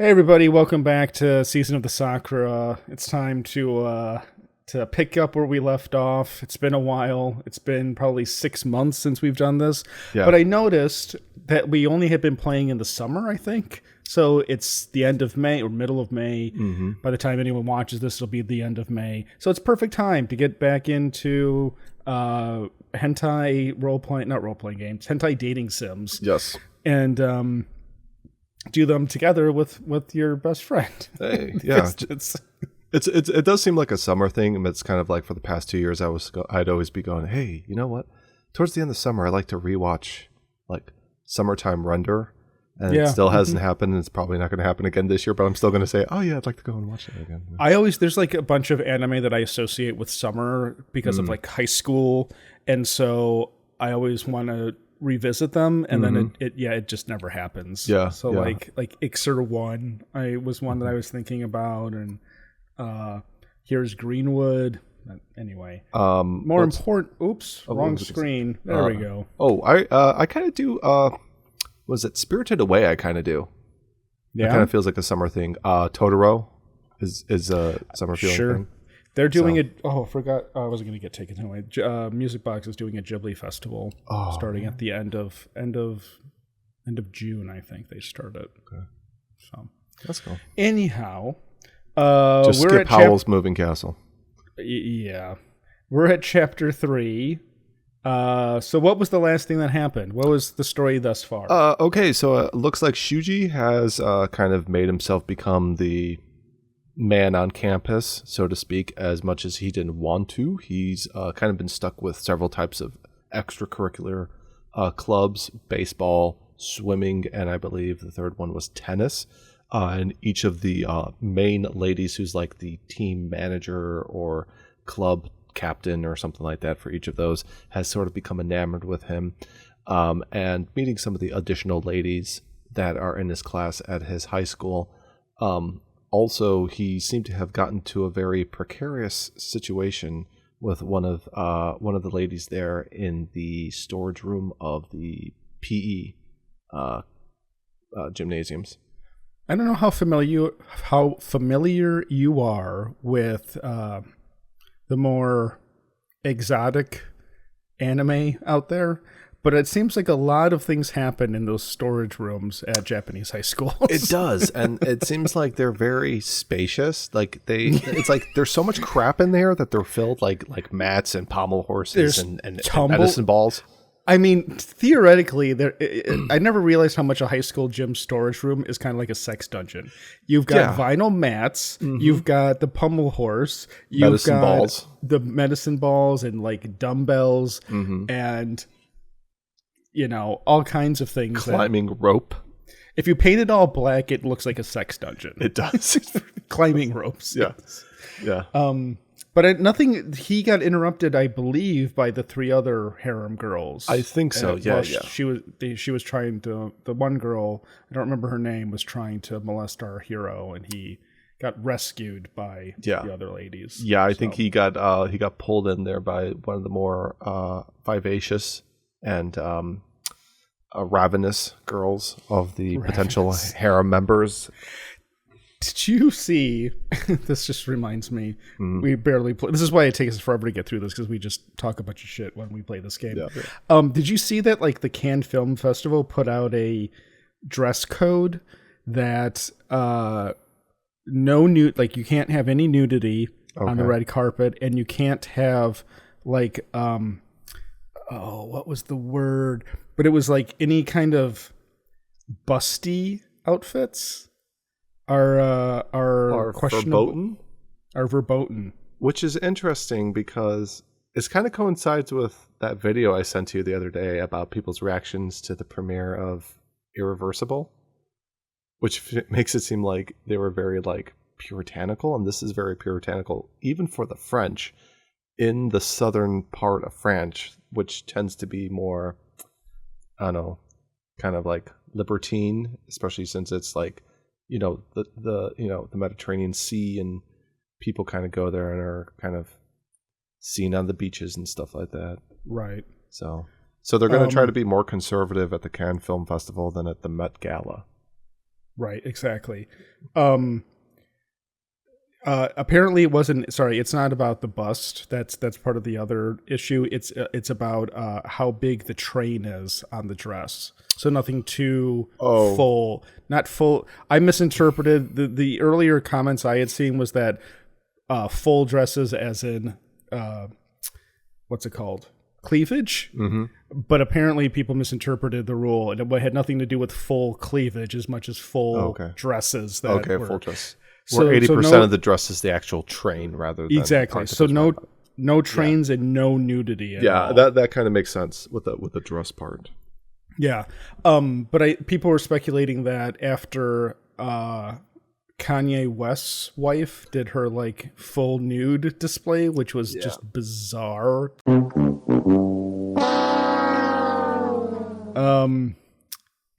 Hey everybody, welcome back to Season of the Sakura. It's time to pick up where we left off. It's been a while. It's been probably 6 months since we've done this. Yeah. But I noticed that we only have been playing in the summer, I think. So it's the end of May or middle of May. Mm-hmm. By the time anyone watches this, it'll be the end of May. So it's perfect time to get back into hentai not role-playing games, hentai dating sims. Yes. And do them together with your best friend. Hey, yeah. It does seem like a summer thing. It's kind of like for the past 2 years, I'd always be going, hey, you know what? Towards the end of summer, I like to rewatch like Summertime Render, and it still hasn't happened, and it's probably not going to happen again this year. But I'm still going to say, oh yeah, I'd like to go and watch it again. there's like a bunch of anime that I associate with summer because of like high school, and so I always want to revisit them, and then it just never happens. Yeah. So like Ixer 1, I was one that I was thinking about, and here's Greenwood. Anyway, more important. Oops, wrong screen. There we go. Oh, I kind of do. Was it Spirited Away? I kind of do. Yeah, it kind of feels like a summer thing. Totoro is a summer feeling thing. They're doing it. Oh, I forgot. I wasn't going to get taken away. Music Box is doing a Ghibli festival starting at the end of June. I think they started. Okay. So that's cool. Anyhow, just we're skip at Howl's Moving Castle. Yeah, we're at chapter 3. So what was the last thing that happened? What was the story thus far? Okay, so it looks like Shuji has kind of made himself become the man on campus, so to speak, as much as he didn't want to. He's kind of been stuck with several types of extracurricular clubs: baseball, swimming, and I believe the third one was tennis. And each of the main ladies, who's like the team manager or club captain or something like that for each of those, has sort of become enamored with him. And meeting some of the additional ladies that are in his class at his high school. Also, he seemed to have gotten to a very precarious situation with one of the ladies there in the storage room of the PE gymnasiums. I don't know how familiar you are with the more exotic anime out there, but it seems like a lot of things happen in those storage rooms at Japanese high schools. It does, and it seems like they're very spacious. Like it's like there's so much crap in there that they're filled like mats and pommel horses and medicine balls. I mean, theoretically, I never realized how much a high school gym storage room is kind of like a sex dungeon. You've got vinyl mats, you've got the pommel horse, you've got balls. The medicine balls and like dumbbells and all kinds of things. Climbing rope. If you paint it all black, it looks like a sex dungeon. It does. Climbing ropes. Yeah. Yeah. But nothing. He got interrupted, I believe, by the 3 other harem girls. I think so. Yeah. She was trying to. The one girl, I don't remember her name, was trying to molest our hero, and he got rescued by the other ladies. Yeah, I think he got pulled in there by one of the more vivacious and ravenous girls of the potential harem members. Did you see? This just reminds me. We barely play. This is why it takes us forever to get through this, because we just talk a bunch of shit when we play this game. Yeah. Did you see that? Like the Cannes Film Festival put out a dress code that no nude. Like you can't have any nudity on the red carpet, and you can't have like what was the word? But it was like any kind of busty outfits. Are questionable. Verboten? Are verboten. Which is interesting because it kind of coincides with that video I sent you the other day about people's reactions to the premiere of Irreversible, which makes it seem like they were very like puritanical, and this is very puritanical even for the French in the southern part of France, which tends to be more, I don't know, kind of like libertine, especially since it's like, the Mediterranean Sea, and people kind of go there and are kind of seen on the beaches and stuff like that. Right. So they're going to try to be more conservative at the Cannes Film Festival than at the Met Gala. Right, exactly. Apparently it wasn't. Sorry, it's not about the bust. That's part of the other issue. It's about how big the train is on the dress. So nothing too full, not full. I misinterpreted the earlier comments I had seen was that full dresses, as in what's it called, cleavage. Mm-hmm. But apparently people misinterpreted the rule, and it had nothing to do with full cleavage as much as full dresses. That were, full dress. So, where 80% of the dress is the actual train rather than exactly. So no trains and no nudity at all. that kind of makes sense with the dress part. Yeah. But people were speculating that after Kanye West's wife did her like full nude display, which was just bizarre.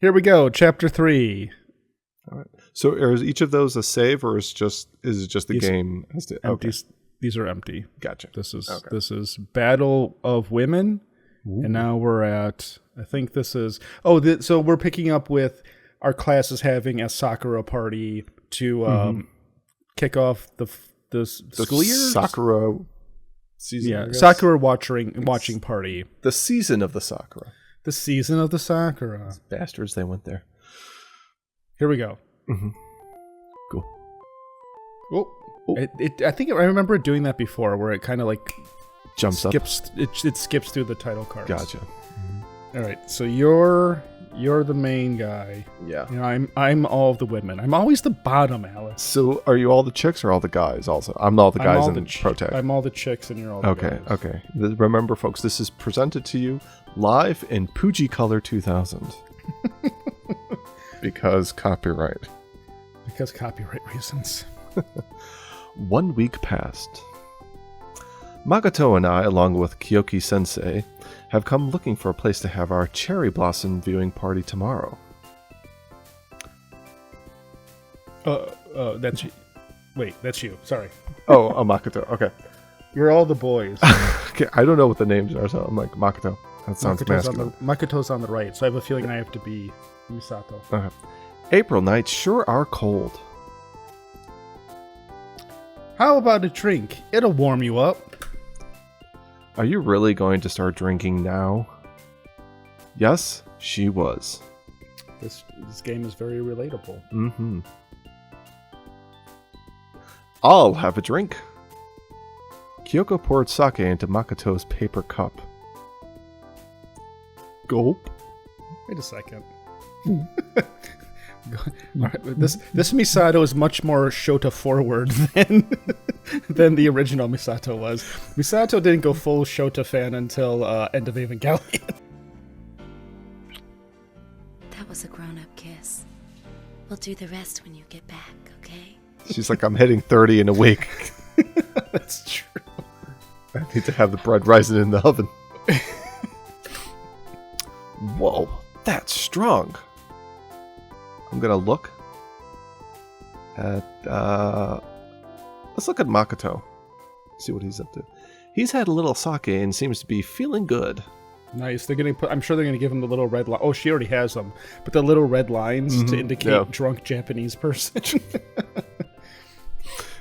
Here we go, chapter 3. All right. So is each of those a save, or is it just the game? Empty. These are empty. Gotcha. This is Battle of Women, and now we're at. I think this is. So we're picking up with our class is having a Sakura party to kick off the school year. Sakura season. Yeah, Sakura watching party. The season of the Sakura. The season of the Sakura. Bastards, they went there. Here we go. Mm-hmm. Cool. Oh. I think I remember doing that before, where it kind of like jumps up. It skips through the title cards. Gotcha. All right, so you're the main guy. Yeah. You know, I'm all of the women. I'm always the bottom, Alex. So are you all the chicks or all the guys? Also, I'm all the guys in Protect. I'm all the chicks, and you're all the guys. Okay. Remember, folks, this is presented to you live in Fuji Color 2000. Because copyright. Because copyright reasons. 1 week passed. Makoto and I, along with Kyoki Sensei, have come looking for a place to have our cherry blossom viewing party tomorrow. That's you. Wait, that's you. Sorry. Oh, Makoto. Okay. You're all the boys. Okay, I don't know what the names are, so I'm like, Makoto. That sounds masculine. Makoto's on the right, so I have a feeling I have to be Misato. Okay. April nights sure are cold. How about a drink? It'll warm you up. Are you really going to start drinking now? Yes, she was. This game is very relatable. Mm-hmm. I'll have a drink. Kyoko poured sake into Makoto's paper cup. Gulp. Wait a second. Right, this Misato is much more Shota forward than the original Misato was. Misato didn't go full Shota fan until End of Evangelion. That was a grown-up kiss. We'll do the rest when you get back, okay? She's like, I'm hitting 30 in a week. That's true. I need to have the bread rising in the oven. Whoa, that's strong. I'm gonna look at let's look at Makoto. See what he's up to. He's had a little sake and seems to be feeling good. Nice. I'm sure they're gonna give him the little red line. Oh, she already has them, but the little red lines to indicate drunk Japanese person.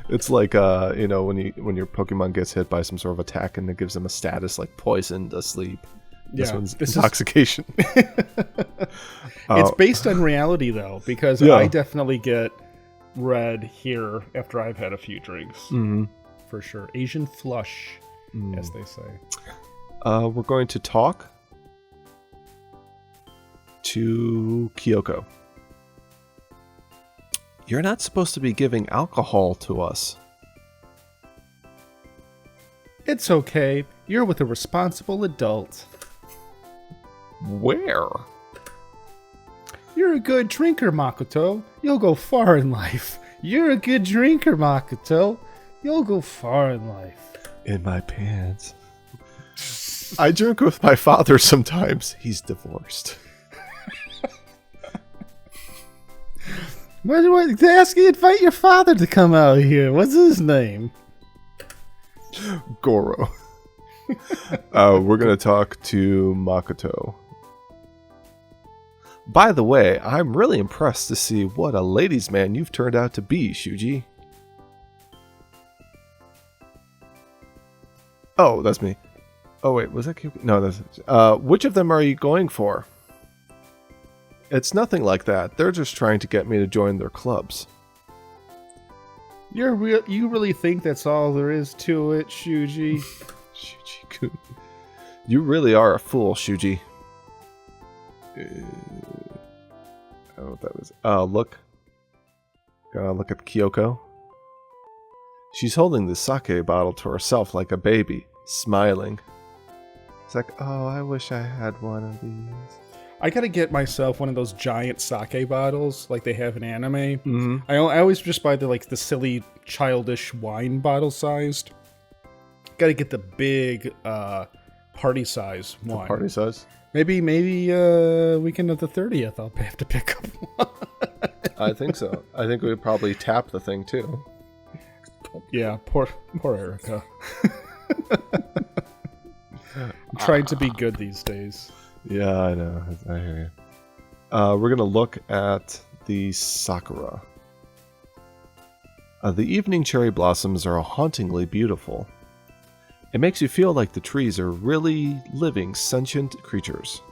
It's like when your Pokemon gets hit by some sort of attack and it gives them a status like poisoned, asleep. This one's intoxication. It's based on reality, though, because I definitely get red here after I've had a few drinks. Mm-hmm. For sure. Asian flush, as they say. We're going to talk to Kyoko. You're not supposed to be giving alcohol to us. It's okay. You're with a responsible adult. Where? You're a good drinker, Makoto. You'll go far in life. You're a good drinker, Makoto. You'll go far in life. In my pants. I drink with my father sometimes. He's divorced. What? Ask you invite your father to come out here. What's his name? Goro. We're gonna talk to Makoto. By the way, I'm really impressed to see what a ladies' man you've turned out to be, Shuji. Oh, that's me. Oh wait, was that Kyoko? No, that's which of them are you going for? It's nothing like that. They're just trying to get me to join their clubs. You really think that's all there is to it, Shuji? Shuji-kun. You really are a fool, Shuji. I don't know what that was. Look. Gotta look at Kyoko. She's holding the sake bottle to herself like a baby, smiling. It's like, oh, I wish I had one of these. I gotta get myself one of those giant sake bottles like they have in anime. Mm-hmm. I always just buy the silly childish wine bottle sized. Gotta get the big party size one. The party size? Maybe weekend of the 30th I'll have to pick up one. I think so. I think we would probably tap the thing too. Yeah, poor Erica. I'm trying to be good these days. Yeah, I know. I hear you. We're going to look at the Sakura. The evening cherry blossoms are hauntingly beautiful. It makes you feel like the trees are really living, sentient creatures.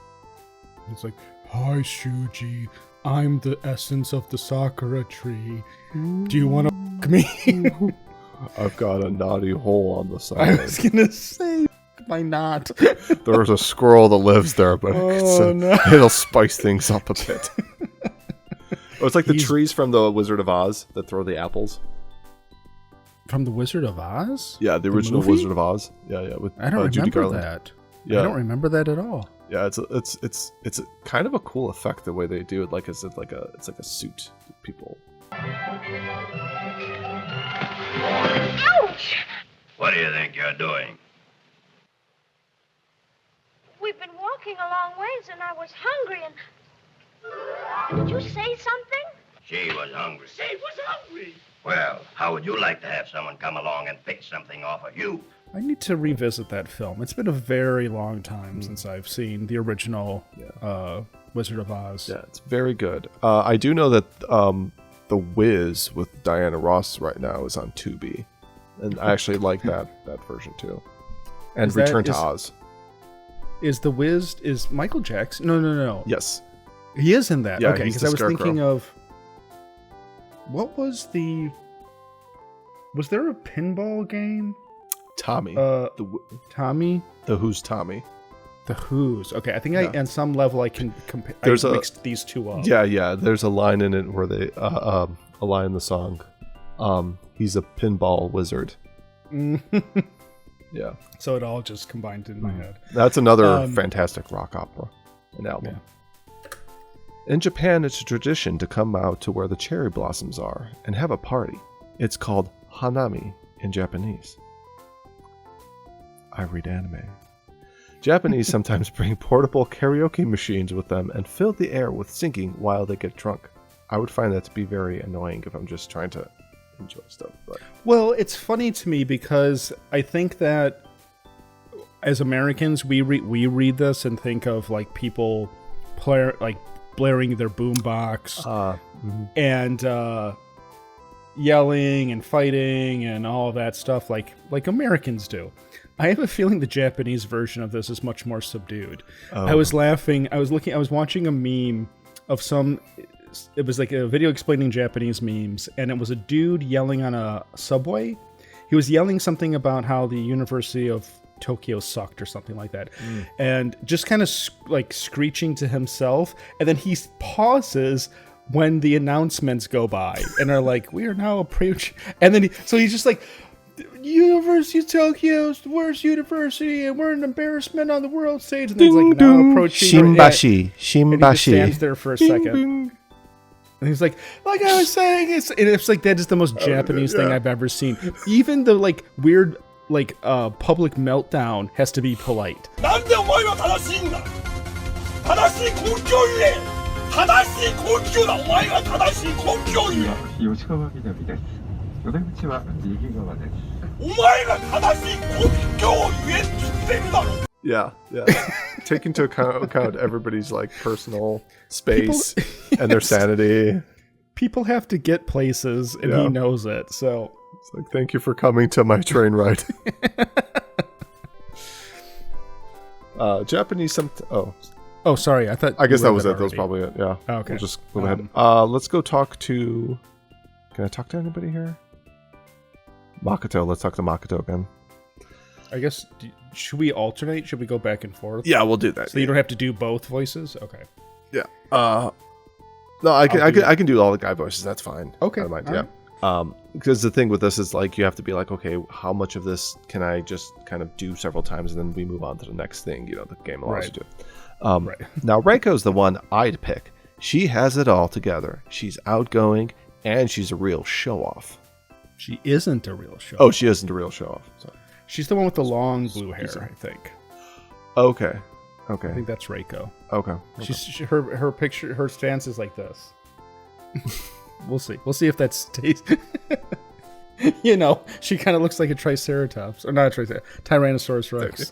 It's like, hi, Shuji. I'm the essence of the Sakura tree. Do you want to f*** me? I've got a naughty hole on the side. I was going to say... Why not? There's a squirrel that lives there, but no. It'll spice things up a bit. Oh, it's like the trees from the Wizard of Oz that throw the apples. From the Wizard of Oz? Yeah, the original movie? Wizard of Oz. Yeah. With I don't Judy remember Garland. that. Yeah. I don't remember that at all. Yeah, it's a kind of a cool effect the way they do it. Like it's like a suit that people. Ouch! What do you think you're doing? We've been walking a long ways and I was hungry and... Did you say something? She was hungry. She was hungry! Well, how would you like to have someone come along and pick something off of you? I need to revisit that film. It's been a very long time since I've seen the original Wizard of Oz. Yeah, it's very good. I do know that The Wiz with Diana Ross right now is on Tubi, and I actually like that version too. And Return to Oz. Is The Wiz is Michael Jackson? No. Yes, he is in that. Yeah, okay, because I was thinking of what was the? Was there a pinball game? Tommy. Tommy. The Who's Tommy. The Who's. Okay, I think on some level I can compare. I mixed these two up. Yeah. There's a line in it where they a line in the song. He's a pinball wizard. Yeah. So it all just combined in my head. That's another fantastic rock opera, an album. Yeah. In Japan, it's a tradition to come out to where the cherry blossoms are and have a party. It's called hanami in Japanese. I read anime. Japanese sometimes bring portable karaoke machines with them and fill the air with singing while they get drunk. I would find that to be very annoying if I'm just trying to enjoy stuff. But. Well, it's funny to me because I think that as Americans, we read this and think of like people blaring their boombox and yelling and fighting and all of that stuff like Americans do. I have a feeling the Japanese version of this is much more subdued. Oh. I was laughing. I was watching a meme of it was like a video explaining Japanese memes, and it was a dude yelling on a subway. He was yelling something about how the University of Tokyo sucked or something like that. And just kind of like screeching to himself. And then he pauses when the announcements go by and are like, we are now approaching. And then he's just like, University of Tokyo is the worst university, and we're an embarrassment on the world stage. And then it's like now approaching Shimbashi. And he just stands there for a second. And he's like I was saying, it's like that is the most Japanese thing I've ever seen. Even the like weird public meltdown has to be polite. Yeah. take into account everybody's like personal space and their sanity. People have to get places, and he knows it. So it's like, thank you for coming to my train ride. Japanese Oh, sorry. I guess that was it. That was probably it. Yeah. Oh, okay. We'll just move ahead. Let's go talk to. Can I talk to anybody here? Makoto. Let's talk to Makoto again. I guess. Should we alternate? Should we go back and forth? Yeah, we'll do that. So you don't have to do both voices. Okay. Yeah. No, I can do all the guy voices. That's fine. Okay. I don't mind. Yeah. Because the thing with this is like you have to be like, okay, how much of this can I just kind of do several times and then we move on to the next thing? You know, the game allows you to. Right. Now Reiko's the one I'd pick. She has it all together. She's outgoing and she's a real show off. She isn't a real show. Oh, she isn't a real show off. Sorry. She's the one with the long blue hair, I think. Okay. I think that's Reiko. Okay. Her picture, her stance is like this. We'll see. We'll see if that stays. You know, she kind of looks like a Triceratops, or not a Triceratops, Tyrannosaurus Rex.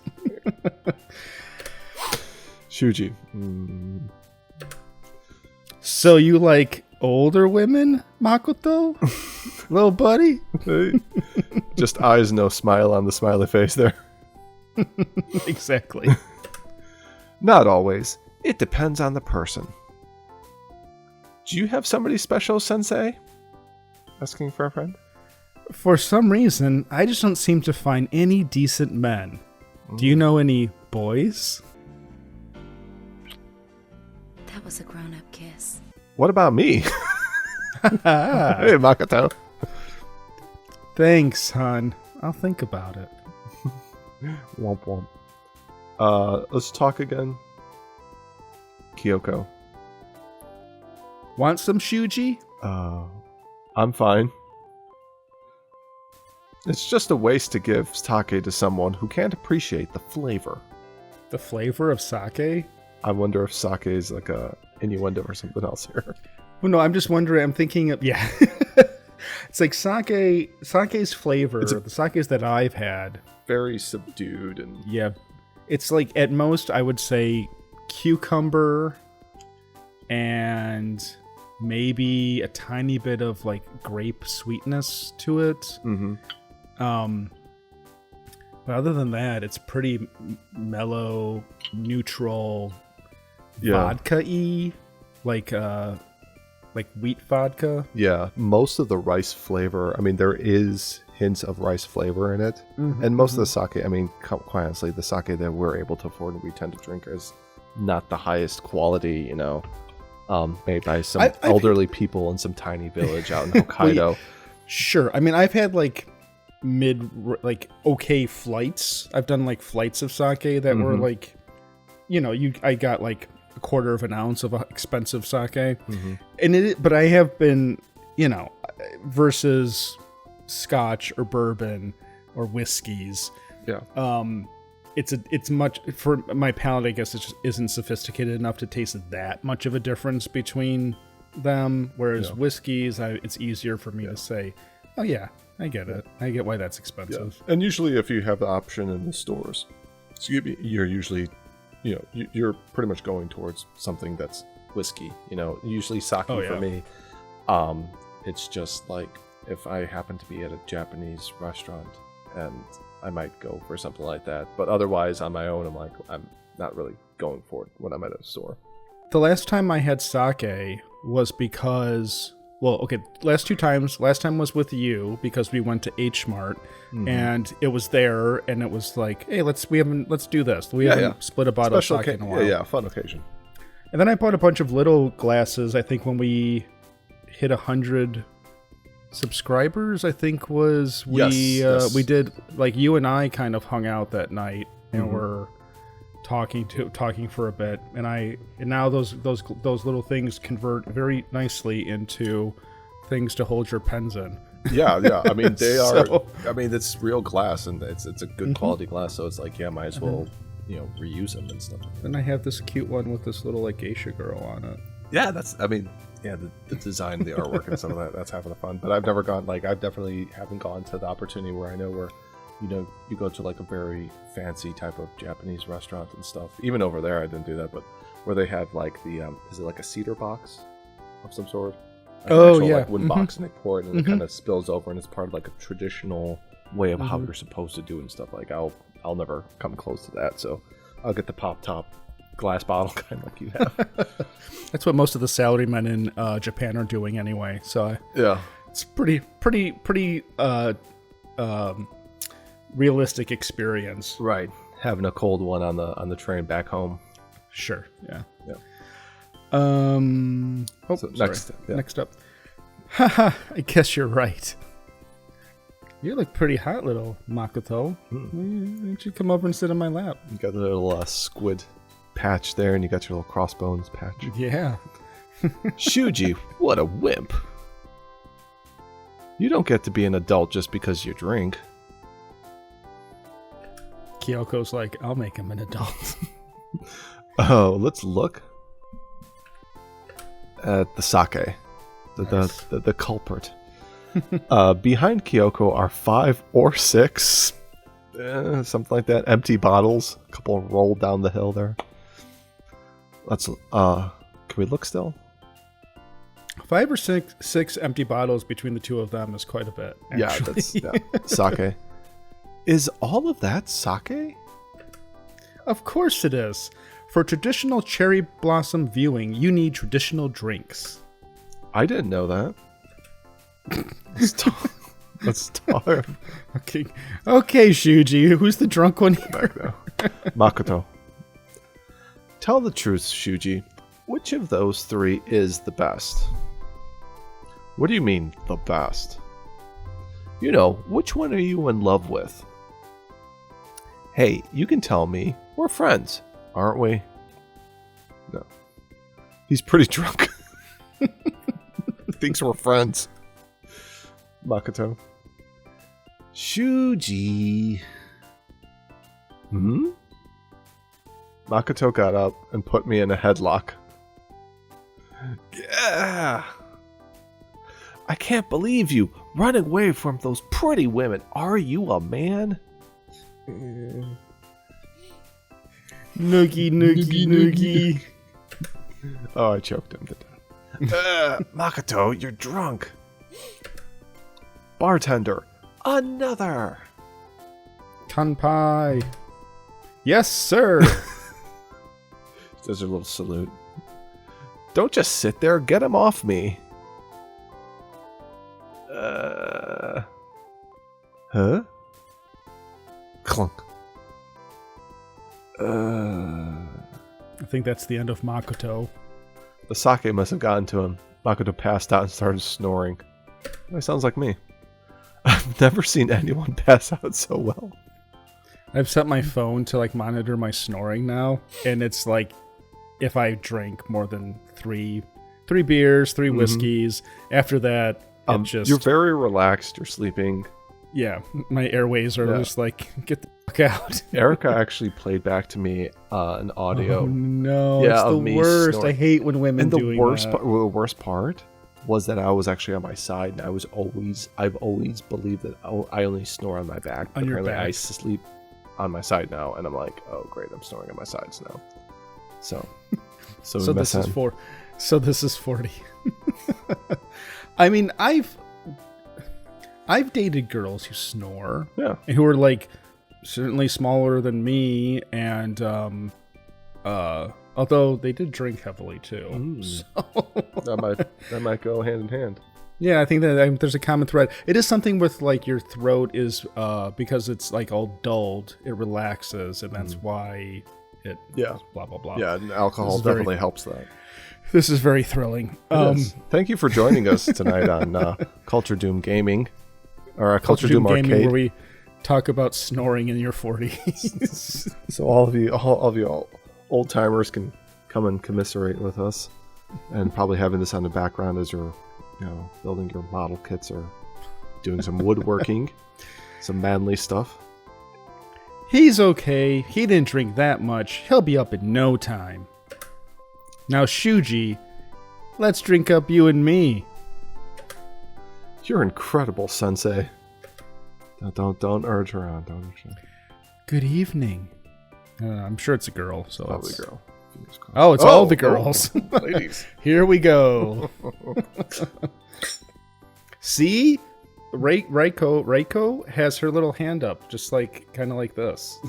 Shuji. So you like older women, Makoto? Little buddy? Just eyes, no smile on the smiley face there. Exactly. Not always. It depends on the person. Do you have somebody special, Sensei? Asking for a friend? For some reason, I just don't seem to find any decent men. Do you know any boys? That was a grown-up kiss. What about me? Hey, Makoto. Thanks, hon. I'll think about it. Womp womp. Let's talk again. Kyoko. Want some Shuji? I'm fine. It's just a waste to give sake to someone who can't appreciate the flavor. The flavor of sake? I wonder if sake is like a innuendo or something else here. Well, no, I'm just wondering. I'm thinking of, yeah. It's like sake's flavor, the sakes that I've had. Very subdued and... Yeah. It's like, at most, I would say cucumber and maybe a tiny bit of like grape sweetness to it. Mm-hmm. But other than that, it's pretty mellow, neutral, vodka-y, like wheat vodka. Yeah, most of the rice flavor, I mean, there is hints of rice flavor in it. Mm-hmm. And most of the sake, I mean, quite honestly, the sake that we're able to afford and we tend to drink is not the highest quality, you know, made by some elderly people in some tiny village out in Hokkaido. Well, sure. I mean, I've had like okay flights. I've done like flights of sake that were like, you know, I got like a quarter of an ounce of expensive sake. Mm-hmm. But I have been, you know, versus scotch or bourbon or whiskeys. Yeah. It's much, for my palate, I guess it just isn't sophisticated enough to taste that much of a difference between them. Whereas whiskeys, it's easier for me to say, oh yeah, I get it. I get why that's expensive. Yeah. And usually if you have the option in the stores, you're usually, you know, you're pretty much going towards something that's whiskey. You know, usually sake for me. It's just like if I happen to be at a Japanese restaurant and I might go for something like that. But otherwise on my own, I'm not really going for it when I'm at a store. The last time I had sake was because... Well, okay, last time was with you because we went to H Mart and it was there and it was like, hey, let's do this. We haven't split a bottle of sake in a while. Yeah, fun occasion. And then I bought a bunch of little glasses, I think when we hit 100 subscribers, I think we did, like, you and I kind of hung out that night and were talking for a bit, and now those little things convert very nicely into things to hold your pens in. Yeah. I mean, they are. I mean, it's real glass, and it's a good quality glass. So it's like, might as well, you know, reuse them and stuff. Then I have this cute one with this little like geisha girl on it. Yeah, the design, the artwork, and some of that's having fun. But I've never gone. Like, I definitely haven't gone to the opportunity where I know where you go to like a very fancy type of Japanese restaurant and stuff. Even over there, I didn't do that, but where they have like the is it like a cedar box of some sort? Like an actual, like, wooden box, and they pour it, and it kind of spills over, and it's part of like a traditional way of how you're supposed to do it and stuff. Like I'll never come close to that, so I'll get the pop top glass bottle kind of like you have. That's what most of the salarymen in Japan are doing anyway. So yeah, it's pretty realistic experience. Right, having a cold one on the train back home. Sure. Yeah. So next up. Haha, I guess you're right. You look pretty hot, little Makoto. Why don't you come over and sit on my lap? You got the little squid patch there, and you got your little crossbones patch. Yeah. Shuji, what a wimp. You don't get to be an adult just because you drink. Kyoko's like, I'll make him an adult. Oh, let's look at the sake. The culprit. Behind Kyoko are 5 or 6, something like that, empty bottles. A couple rolled down the hill there. Let's. Can we look still? 5 or 6 empty bottles between the two of them is quite a bit. Actually. Yeah, that's sake. Is all of that sake? Of course it is. For traditional cherry blossom viewing, you need traditional drinks. I didn't know that. Let's talk. Okay, Shuji. Who's the drunk one here? Makoto. Tell the truth, Shuji. Which of those 3 is the best? What do you mean, the best? You know, which one are you in love with? Hey, you can tell me. We're friends, aren't we? No. He's pretty drunk. Thinks we're friends. Makoto. Shuji. Makoto got up and put me in a headlock. Yeah. I can't believe you running away from those pretty women. Are you a man? Noogie. Oh, I choked him to death. Makoto, you're drunk. Bartender, another. Kanpai. Yes, sir. There's a little salute. Don't just sit there. Get him off me. Huh? Clunk. I think that's the end of Makoto. The sake must have gotten to him. Makoto passed out and started snoring. That sounds like me. I've never seen anyone pass out so well. I've set my phone to like monitor my snoring now, and it's like if I drink more than three beers, 3 whiskeys, after that, it just... You're very relaxed. You're sleeping. Yeah, my airways are just like, get the fuck out. Erica actually played back to me an audio. Oh, no, it's the worst. Snoring. I hate when women and doing that. The worst part was that I was actually on my side, and I've always believed that I only snore on my back. On your back. I sleep on my side now, and I'm like, oh great, I'm snoring on my sides now. So this is 40. I mean, I've dated girls who snore, and who are like certainly smaller than me, and although they did drink heavily too, so that might go hand in hand. Yeah, I think that there's a common thread. It is something with like your throat is because it's like all dulled, it relaxes, and that's why it blah blah blah. Yeah, and alcohol definitely helps that. This is very thrilling. Thank you for joining us tonight on Culture Doom Gaming, or Culture Doom Arcade, Gaming, where we talk about snoring in your 40s. So all of you old timers can come and commiserate with us, and probably having this on the background as you're, building your model kits or doing some woodworking, some manly stuff. He's okay. He didn't drink that much. He'll be up in no time. Now, Shuji, let's drink up you and me. You're incredible, Sensei. Don't urge her on. Don't urge her on. Good evening. I'm sure it's a girl. So Probably it's... a girl. Oh, it's all the girls. Ladies. Here we go. See? Reiko has her little hand up, just like kind of like this.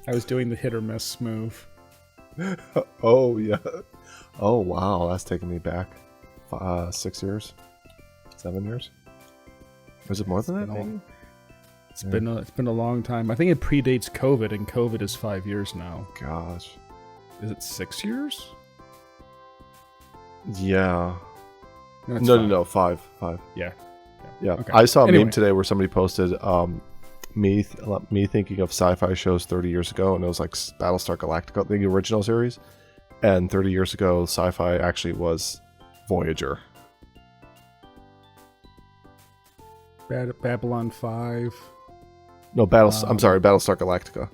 I was doing the hit or miss move. Oh, yeah. Oh, wow. That's taking me back 6 years? 7 years? Was it more than that, maybe? It's been a long time. I think it predates COVID, and COVID is 5 years now. Gosh. Is it 6 years? Yeah. No, 5. Yeah. Yeah. Okay. I saw a Anyway. meme today where somebody posted me thinking of sci-fi shows 30 years ago, and it was like Battlestar Galactica, the original series. And 30 years ago, sci-fi actually was Voyager. Babylon 5. No, I'm sorry, Battlestar Galactica.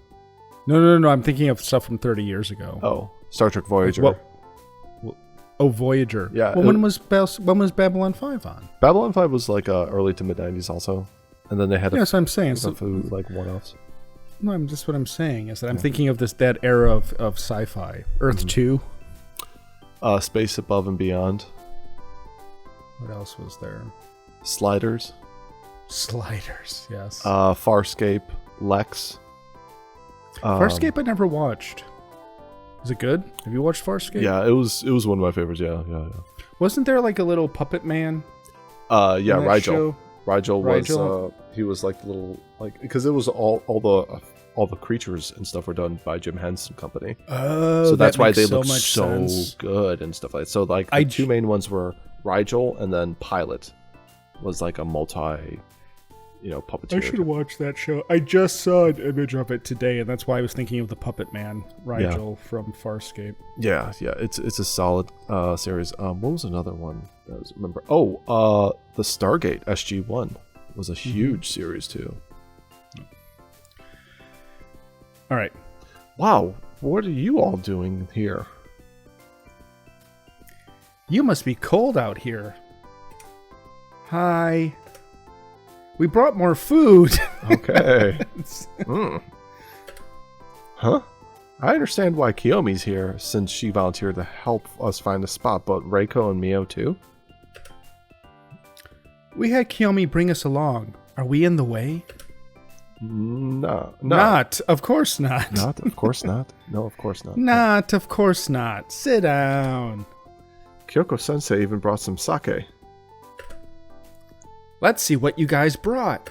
No. I'm thinking of stuff from 30 years ago. Oh, Star Trek Voyager. Voyager. Yeah. Well, when was Babylon 5 on? Babylon 5 was like early to mid 90s also, and then they had Yes, I'm saying. a few like one-offs. No, just what I'm saying is that I'm thinking of that era of sci-fi. Earth 2. Space Above and Beyond. What else was there? Sliders. Yes. Farscape. Lex. Farscape I never watched. Is it good? Have you watched Farscape? Yeah, it was one of my favorites. Yeah. Wasn't there like a little puppet man? Yeah, in that Rigel. show? Rigel was Rigel? he was like the little because it was all the creatures and stuff were done by Jim Henson Company. Oh, So that's that why makes they so look much so sense. good and stuff like that. So like the two main ones were Rigel and then Pilot was like a multi puppeteer. I should have watched that show. I just saw an image of it today, and that's why I was thinking of the puppet man, Rigel from Farscape. Yeah, it's a solid series. What was another one that I remember? Oh, the Stargate SG-1 was a huge series too. All right. Wow, what are you all doing here? You must be cold out here. Hi. We brought more food. Okay. Huh? I understand why Kiyomi's here, since she volunteered to help us find a spot, but Reiko and Mio too? We had Kiyomi bring us along. Are we in the way? No. Not. Of course not. Not, of course not. No, of course not. Not. Of course not. Sit down. Kyoko-sensei even brought some sake. Let's see what you guys brought.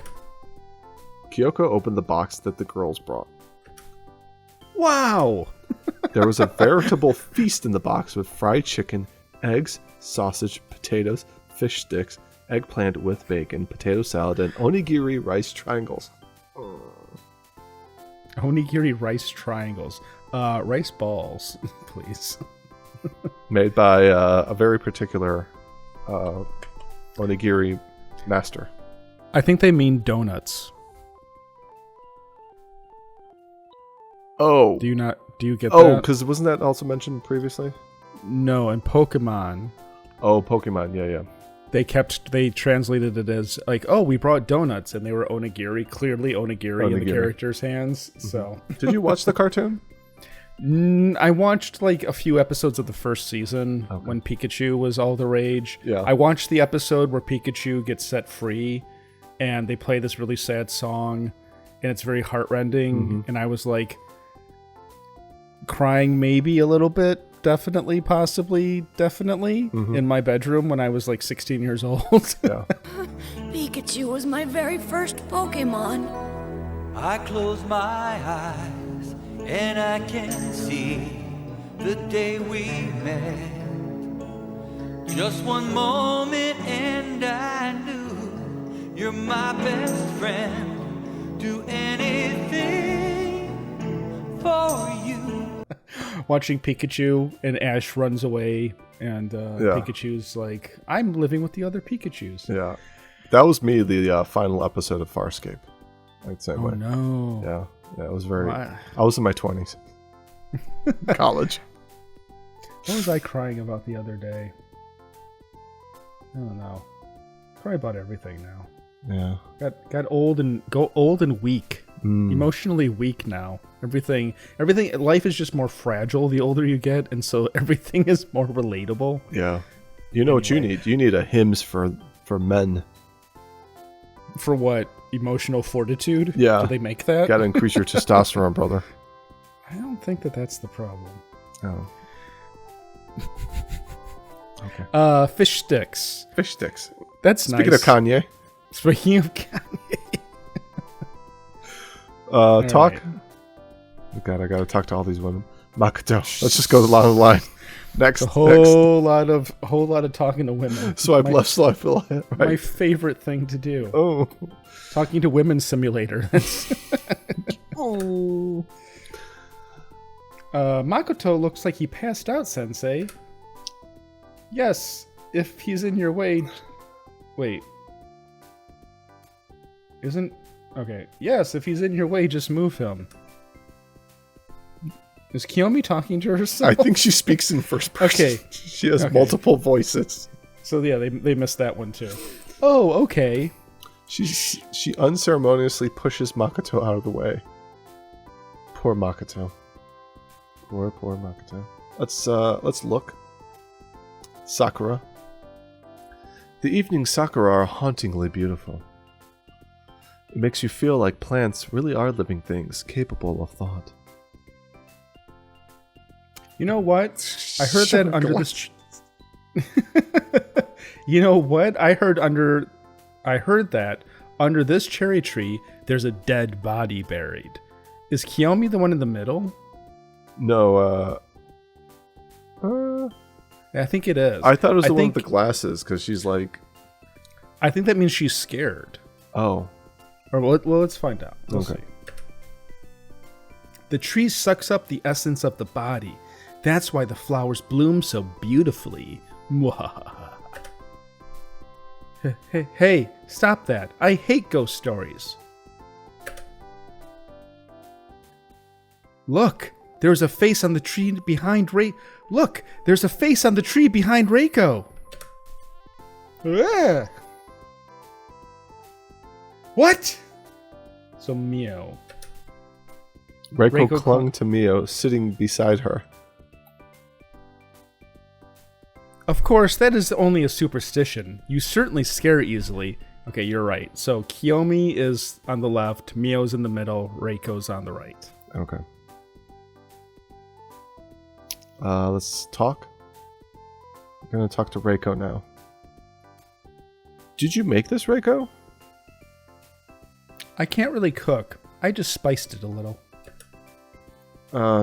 Kyoko opened the box that the girls brought. Wow. There was a veritable feast in the box with fried chicken, eggs, sausage, potatoes, fish sticks, eggplant with bacon, potato salad, and onigiri rice triangles. Onigiri rice triangles. Rice balls, please. Made by a very particular onigiri master. I think they mean donuts. Oh. Do you get that? Oh, because wasn't that also mentioned previously? No, in Pokemon, Oh, Pokemon. Yeah. they translated it as like, oh, we brought donuts, and they were onigiri, clearly onigiri in the Onigiri. characters' hands. So Did you watch the cartoon? I watched like a few episodes of the first season when Pikachu was all the rage. Yeah. I watched the episode where Pikachu gets set free, and they play this really sad song, and it's very heartrending. And I was like crying maybe a little bit, definitely, possibly, definitely in my bedroom when I was like 16 years old. Yeah. Pikachu was my very first Pokemon. I close my eyes and I can see the day we met. Just one moment and I knew you're my best friend. Do anything for you. Watching Pikachu and Ash runs away, and Pikachu's like, I'm living with the other Pikachus. Yeah. That was me, the final episode of Farscape. I'd say. Oh, no. Yeah, it was very... Why? I was in my 20s. College. What was I crying about the other day? I don't know. Probably about everything now. Yeah. Got old and weak. Emotionally weak now. Everything. Life is just more fragile the older you get, and so everything is more relatable. Yeah. You know what you need? You need a hymns for men. For what? Emotional fortitude? Yeah. Do they make that? Got to increase your testosterone, brother. I don't think that's the problem. Oh. Okay. Fish sticks. Fish sticks. That's Speaking nice. of Kanye. Speaking of Kanye. Talk. Right. Oh God, I gotta talk to all these women. Makoto. Let's just go along the line. Next. A whole lot of talking to women. Swipe left, swipe right. My favorite thing to do. Oh. Talking to women simulator. Oh. Makoto looks like he passed out, Sensei. Yes, if he's in your way. Wait. Isn't... Okay. Yes, if he's in your way, just move him. Is Kiyomi talking to herself? I think she speaks in first person. Okay. She has multiple voices. So yeah, they missed that one too. Oh, okay. She unceremoniously pushes Makoto out of the way. Poor Makoto. Poor Makoto. Let's look. Sakura. The evening Sakura are hauntingly beautiful. It makes you feel like plants really are living things capable of thought. You know what? I heard that under this. You know what? I heard that under this cherry tree, there's a dead body buried. Is Kiyomi the one in the middle? No. I think it is. I thought it was the one with the glasses because she's like. I think that means she's scared. Oh. Or well, let's find out. We'll see. The tree sucks up the essence of the body. That's why the flowers bloom so beautifully. Hey, stop that. I hate ghost stories. Look, there's a face on the tree behind Look, there's a face on the tree behind Reiko. What? So Mio. Reiko clung to Mio, sitting beside her. Of course, that is only a superstition. You certainly scare easily. Okay, you're right. So Kiyomi is on the left, Mio's in the middle, Reiko's on the right. Okay. Let's talk. I'm gonna talk to Reiko now. Did you make this, Reiko? I can't really cook. I just spiced it a little.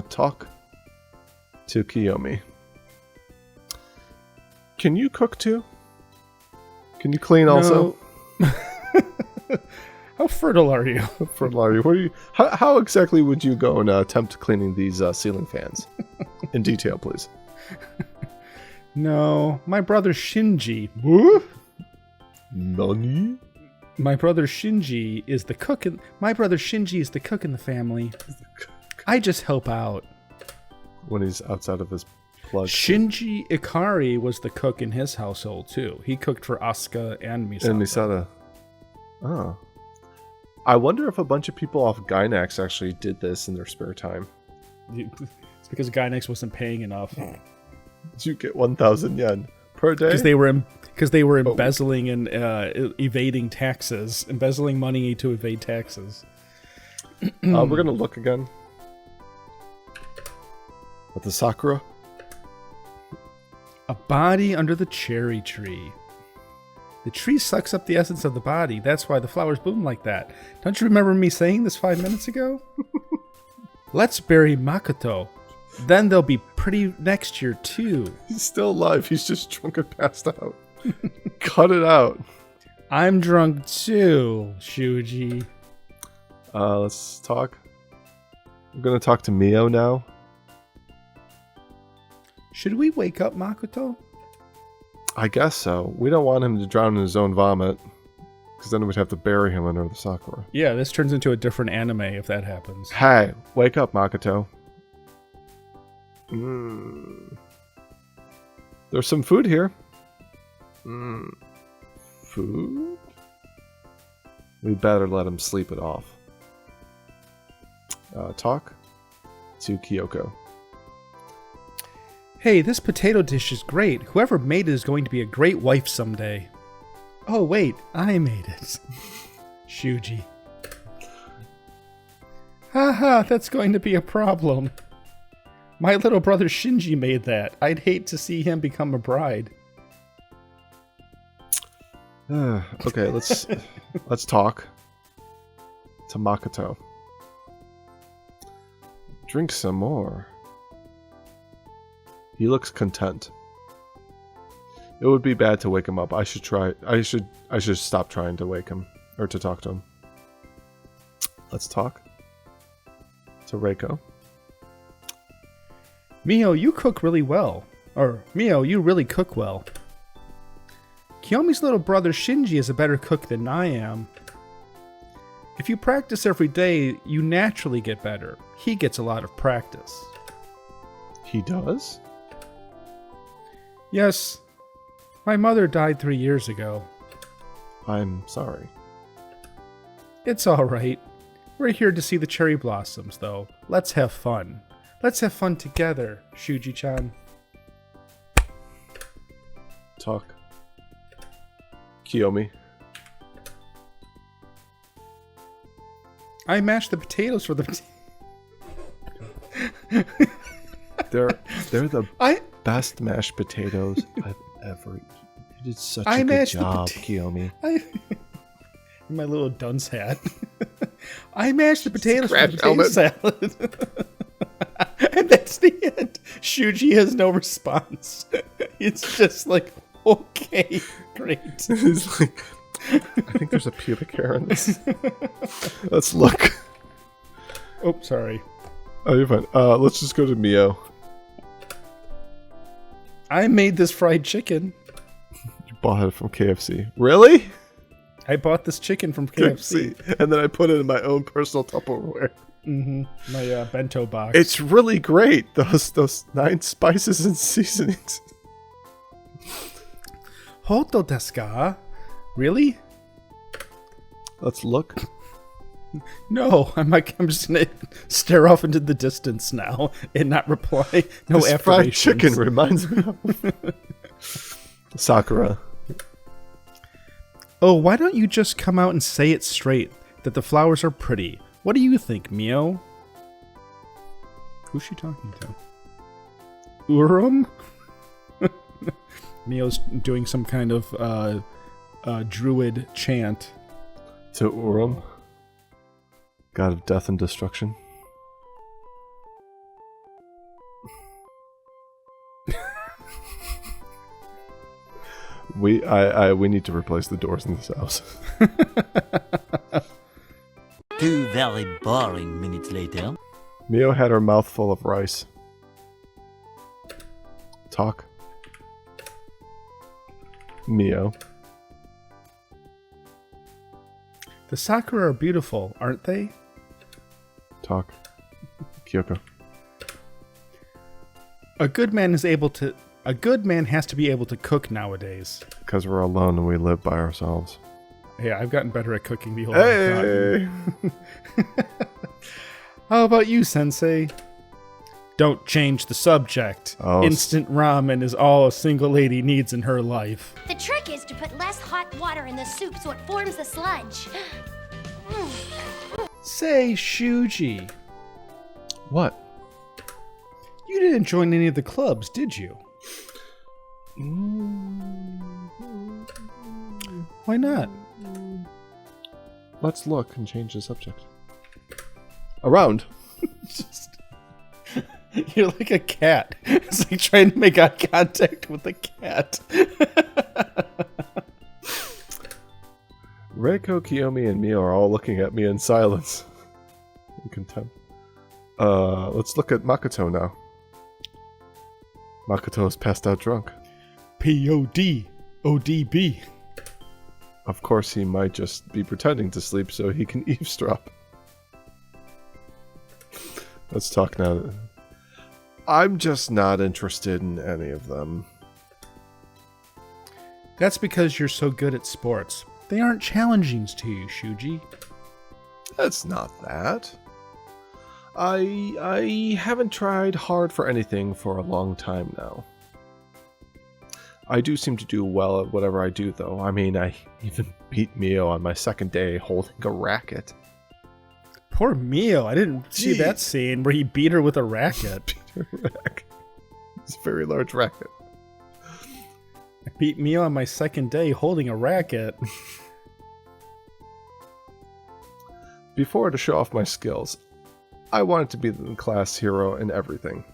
Talk to Kiyomi. Can you cook too? Can you clean also? How fertile are you? Fertile are you? What are you? How exactly would you go and attempt cleaning these ceiling fans? In detail, please. No, my brother Shinji. Nani? My brother Shinji is the cook. My brother Shinji is the cook in the family. I just help out. When he's outside of his plug. Shinji Ikari was the cook in his household too. He cooked for Asuka and Misata. And Misata. Oh. I wonder if a bunch of people off Gainax actually did this in their spare time. It's because Gainax wasn't paying enough. Did you get 1,000 yen per day? Because they were embezzling and evading taxes, embezzling money to evade taxes. We're gonna look again at the Sakura. A body under the cherry tree. The tree sucks up the essence of the body. That's why the flowers bloom like that. Don't you remember me saying this 5 minutes ago? Let's bury Makoto. Then they'll be pretty next year too. He's still alive. He's just drunk and passed out. Cut it out. I'm drunk too, Shuji. Let's talk. I'm gonna talk to Mio now. Should we wake up Makoto? I guess so. We don't want him to drown in his own vomit, because then we'd have to bury him under the Sakura. Yeah, this turns into a different anime if that happens. Hey, wake up, Makoto. There's some food here. Food? We better let him sleep it off. Talk to Kyoko. Hey, this potato dish is great. Whoever made it is going to be a great wife someday. Oh, wait, I made it. Shuji. Haha, that's going to be a problem. My little brother Shinji made that. I'd hate to see him become a bride. Okay, let's talk to Makoto. Drink some more. He looks content. It would be bad to wake him up. I should stop trying to wake him or to talk to him. Let's talk to Reiko. Mio, you cook really well. Or, Mio, you really cook well. Kiyomi's little brother Shinji is a better cook than I am. If you practice every day, you naturally get better. He gets a lot of practice. He does? Yes. My mother died 3 years ago. I'm sorry. It's alright. We're here to see the cherry blossoms, though. Let's have fun. Let's have fun together, Shuji-chan. Talk. Kiyomi. I mashed the potatoes for the... They're the best mashed potatoes I've ever eaten. You did such a good job, Kiyomi. My little dunce hat. I mashed the potatoes for the potato salad. And that's the end. Shuji has no response. It's just like, okay, great. He's like, I think there's a pubic hair in this. Let's look. Oh, sorry. Oh, you're fine. Let's just go to Mio. I made this fried chicken. You bought it from KFC. Really? I bought this chicken from KFC. And then I put it in my own personal Tupperware. Mm-hmm. My bento box. It's really great. Those 9 spices and seasonings. Hoto desu ka? Really? Let's look. No, I'm just gonna stare off into the distance now and not reply. No this affirmations. fried chicken reminds me of Sakura. Oh, why don't you just come out and say it straight that the flowers are pretty? What do you think, Mio? Who's she talking to? Urum? Mio's doing some kind of druid chant. To Urum, god of death and destruction. We need to replace the doors in this house. 2 very boring minutes later. Mio had her mouth full of rice. Talk. Mio. The Sakura are beautiful, aren't they? Talk. Kyoko. A good man has to be able to cook nowadays. Because we're alone and we live by ourselves. Hey, I've gotten better at cooking the older I've gotten. How about you, Sensei? Don't change the subject. Oh, Instant ramen is all a single lady needs in her life. The trick is to put less hot water in the soup so it forms the sludge. Say, Shuji, What? you didn't join any of the clubs, did you? Why not? Let's look and change the subject. Around. You're like a cat. It's like trying to make eye contact with a cat. Reiko, Kiyomi, and Mio are all looking at me in silence. In contempt. Let's look at Makoto now. Makoto is passed out drunk. P-O-D. O-D-B. Of course, he might just be pretending to sleep so he can eavesdrop. Let's talk now. I'm just not interested in any of them. That's because you're so good at sports. They aren't challenging to you, Shuji. That's not that. I haven't tried hard for anything for a long time now. I do seem to do well at whatever I do, though. I mean, I even beat Mio on my second day holding a racket. Poor Mio. I didn't see that scene where he beat her with a racket. It's a very large racket. I beat Mio on my second day holding a racket. Before, to show off my skills, I wanted to be the class hero in everything.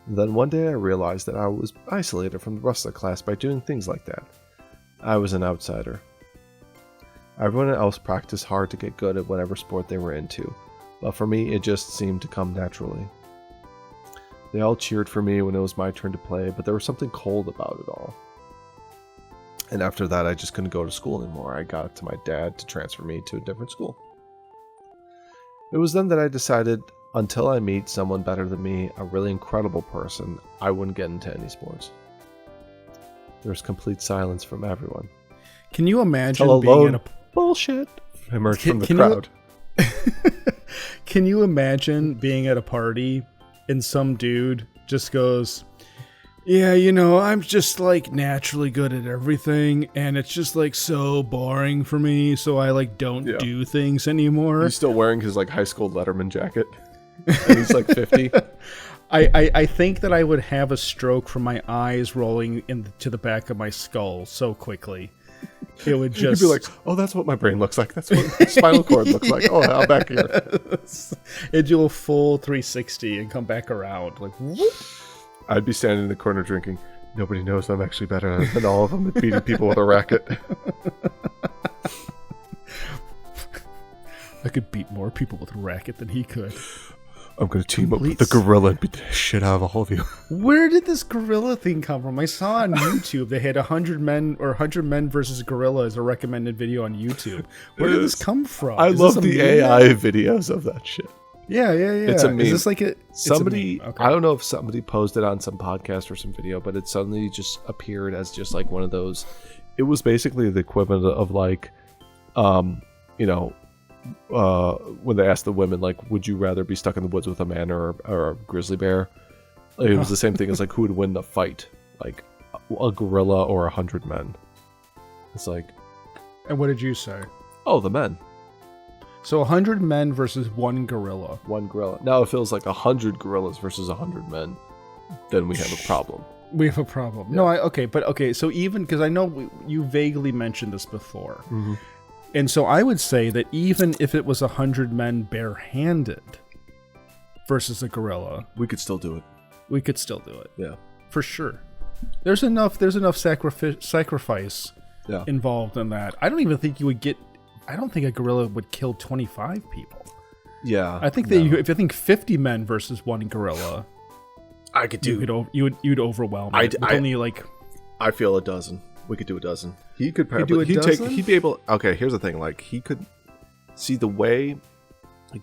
Then one day I realized that I was isolated from the rest of the class by doing things like that. I was an outsider. Everyone else practiced hard to get good at whatever sport they were into, but for me it just seemed to come naturally. They all cheered for me when it was my turn to play, but there was something cold about it all. And after that I just couldn't go to school anymore. I got to my dad to transfer me to a different school. It was then that I decided, until I meet someone better than me, a really incredible person, I wouldn't get into any sports. There's complete silence from everyone. Can you imagine being in a... Bullshit! Emerged from the crowd. Can you imagine being at a party and some dude just goes, yeah, you know, I'm just like naturally good at everything and it's just like so boring for me, so I like don't do things anymore. He's still wearing his like high school Letterman jacket. And he's like 50. I think that I would have a stroke from my eyes rolling into the back of my skull so quickly. It would just... You'd be like, oh, that's what my brain looks like. That's what my spinal cord looks like. Oh, I'm back here. It'd do a full 360 and come back around. Like, whoop. I'd be standing in the corner drinking. Nobody knows I'm actually better than all of them at beating people with a racket. I could beat more people with a racket than he could. I'm going to team up with the gorilla and beat the shit out of all of you. Where did this gorilla thing come from? I saw on YouTube they had 100 men or 100 men versus gorilla as a recommended video on YouTube. Where did this come from? I love the AI videos of that shit. Yeah. It's a meme. Is this like somebody? Okay. I don't know if somebody posted on some podcast or some video, but it suddenly just appeared as just like one of those. It was basically the equivalent of like, when they asked the women, like, would you rather be stuck in the woods with a man or a grizzly bear? It was the same thing as like who would win the fight, like a gorilla or 100 men. It's like, and what did you say? Oh, the men. So 100 men versus one gorilla. One gorilla. Now it feels like 100 gorillas versus 100 men. Then we have a problem. We have a problem. Yeah. No, so even because I know you vaguely mentioned this before. Mm-hmm. And so I would say that even if it was 100 men barehanded versus a gorilla, we could still do it. We could still do it. Yeah, for sure. There's enough sacrifice involved in that. I don't even think you would get. I don't think a gorilla would kill 25 people. Yeah, I think that if you think 50 men versus one gorilla, I could do. You'd overwhelm it. Only like. I feel a dozen. We could do a dozen. He could probably do a dozen? He'd be able. Okay, here's the thing. Like he could see the way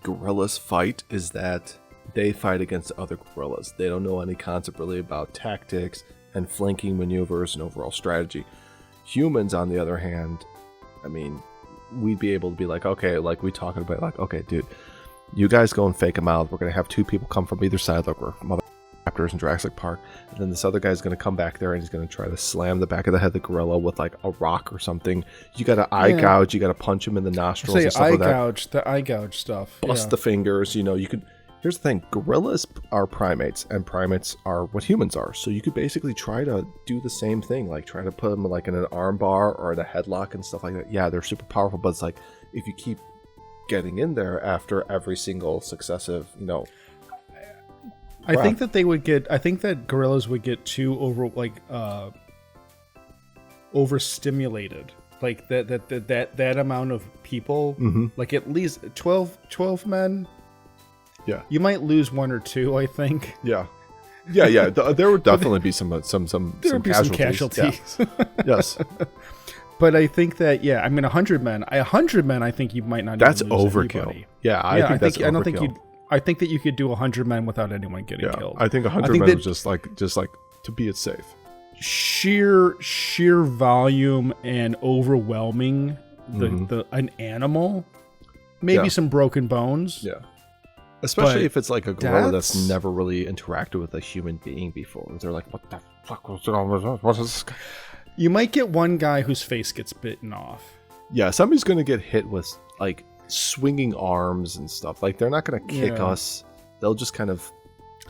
gorillas fight is that they fight against other gorillas. They don't know any concept really about tactics and flanking maneuvers and overall strategy. Humans, on the other hand, I mean, we'd be able to be like, okay, like we talking about, like, okay, dude, you guys go and fake them out. We're gonna have two people come from either side, like we're mother raptors in Jurassic Park, and then this other guy's gonna come back there and he's gonna try to slam the back of the head of the gorilla with like a rock or something. You got to eye gouge. You got to punch him in the nostrils. And stuff like that. The eye gouge stuff. Bust the fingers. You know, you could. Here's the thing: gorillas are primates, and primates are what humans are. So you could basically try to do the same thing, like try to put them like in an arm bar or in a headlock and stuff like that. Yeah, they're super powerful, but it's like if you keep getting in there after every single successive, I think that they would get. I think that gorillas would get too overstimulated. Like that amount of people, like at least 12 men. Yeah, you might lose one or two. I think. Yeah. There would definitely be some casualties. Yeah. Yes. But I think that 100 men. 100 men. I think you might not. That's even lose overkill. Anybody. Yeah, I think that's overkill. I don't think you. I think that you could do 100 men without anyone getting killed. I think 100 men was just like to be it safe. sheer volume and overwhelming an animal. Maybe some broken bones. Yeah. Especially But if it's like a gorilla that's never really interacted with a human being before. They're like, what the fuck was wrong with us? What is this guy? You might get one guy whose face gets bitten off. Yeah, somebody's going to get hit with like swinging arms and stuff. Like they're not going to kick us. They'll just kind of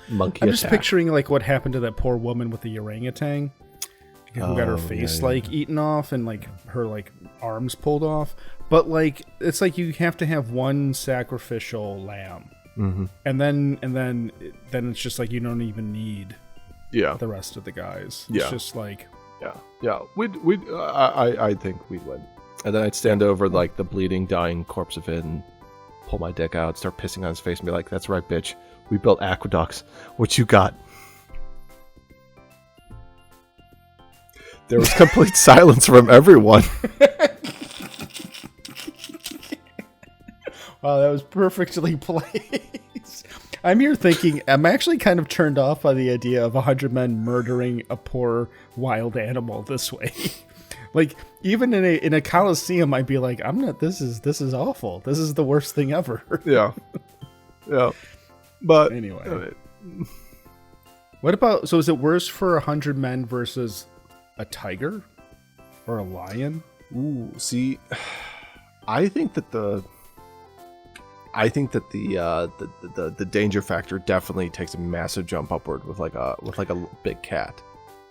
monkey I'm just attack. picturing like what happened to that poor woman with the orangutan who got her face eaten off and like her like arms pulled off. But like it's like you have to have one sacrificial lamb. Mm-hmm. And then it's just like you don't even need the rest of the guys. It's just like I think we'd win. And then I'd stand over like the bleeding, dying corpse of it and pull my dick out, start pissing on his face and be like, that's right, bitch. We built aqueducts. What you got? There was complete silence from everyone. Wow, that was perfectly placed. I'm here thinking, I'm actually kind of turned off by the idea of 100 men murdering a poor wild animal this way. Like, even in a coliseum, I'd be like, I'm not, this is awful. This is the worst thing ever. Yeah. But anyway. What about, so is it worse for 100 men versus a tiger? Or a lion? Ooh, see, I think that the danger factor definitely takes a massive jump upward with like a big cat.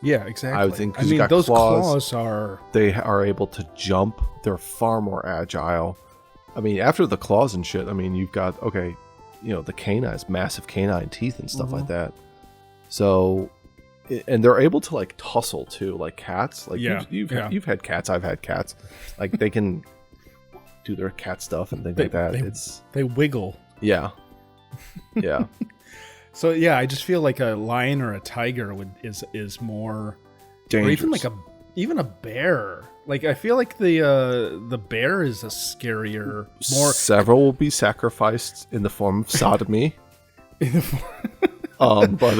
Yeah, exactly. I would think. I mean, those claws are. They are able to jump. They're far more agile. I mean, after the claws and shit. I mean, you've got the canines, massive canine teeth and stuff like that. So, and they're able to like tussle too, like cats. Like you've had cats. I've had cats. Like they can do their cat stuff and things like that. They wiggle. Yeah. Yeah. So yeah, I just feel like a lion or a tiger is more dangerous. Or even like a bear. Like I feel like the bear is a scarier, more. Several will be sacrificed in the form of sodomy. But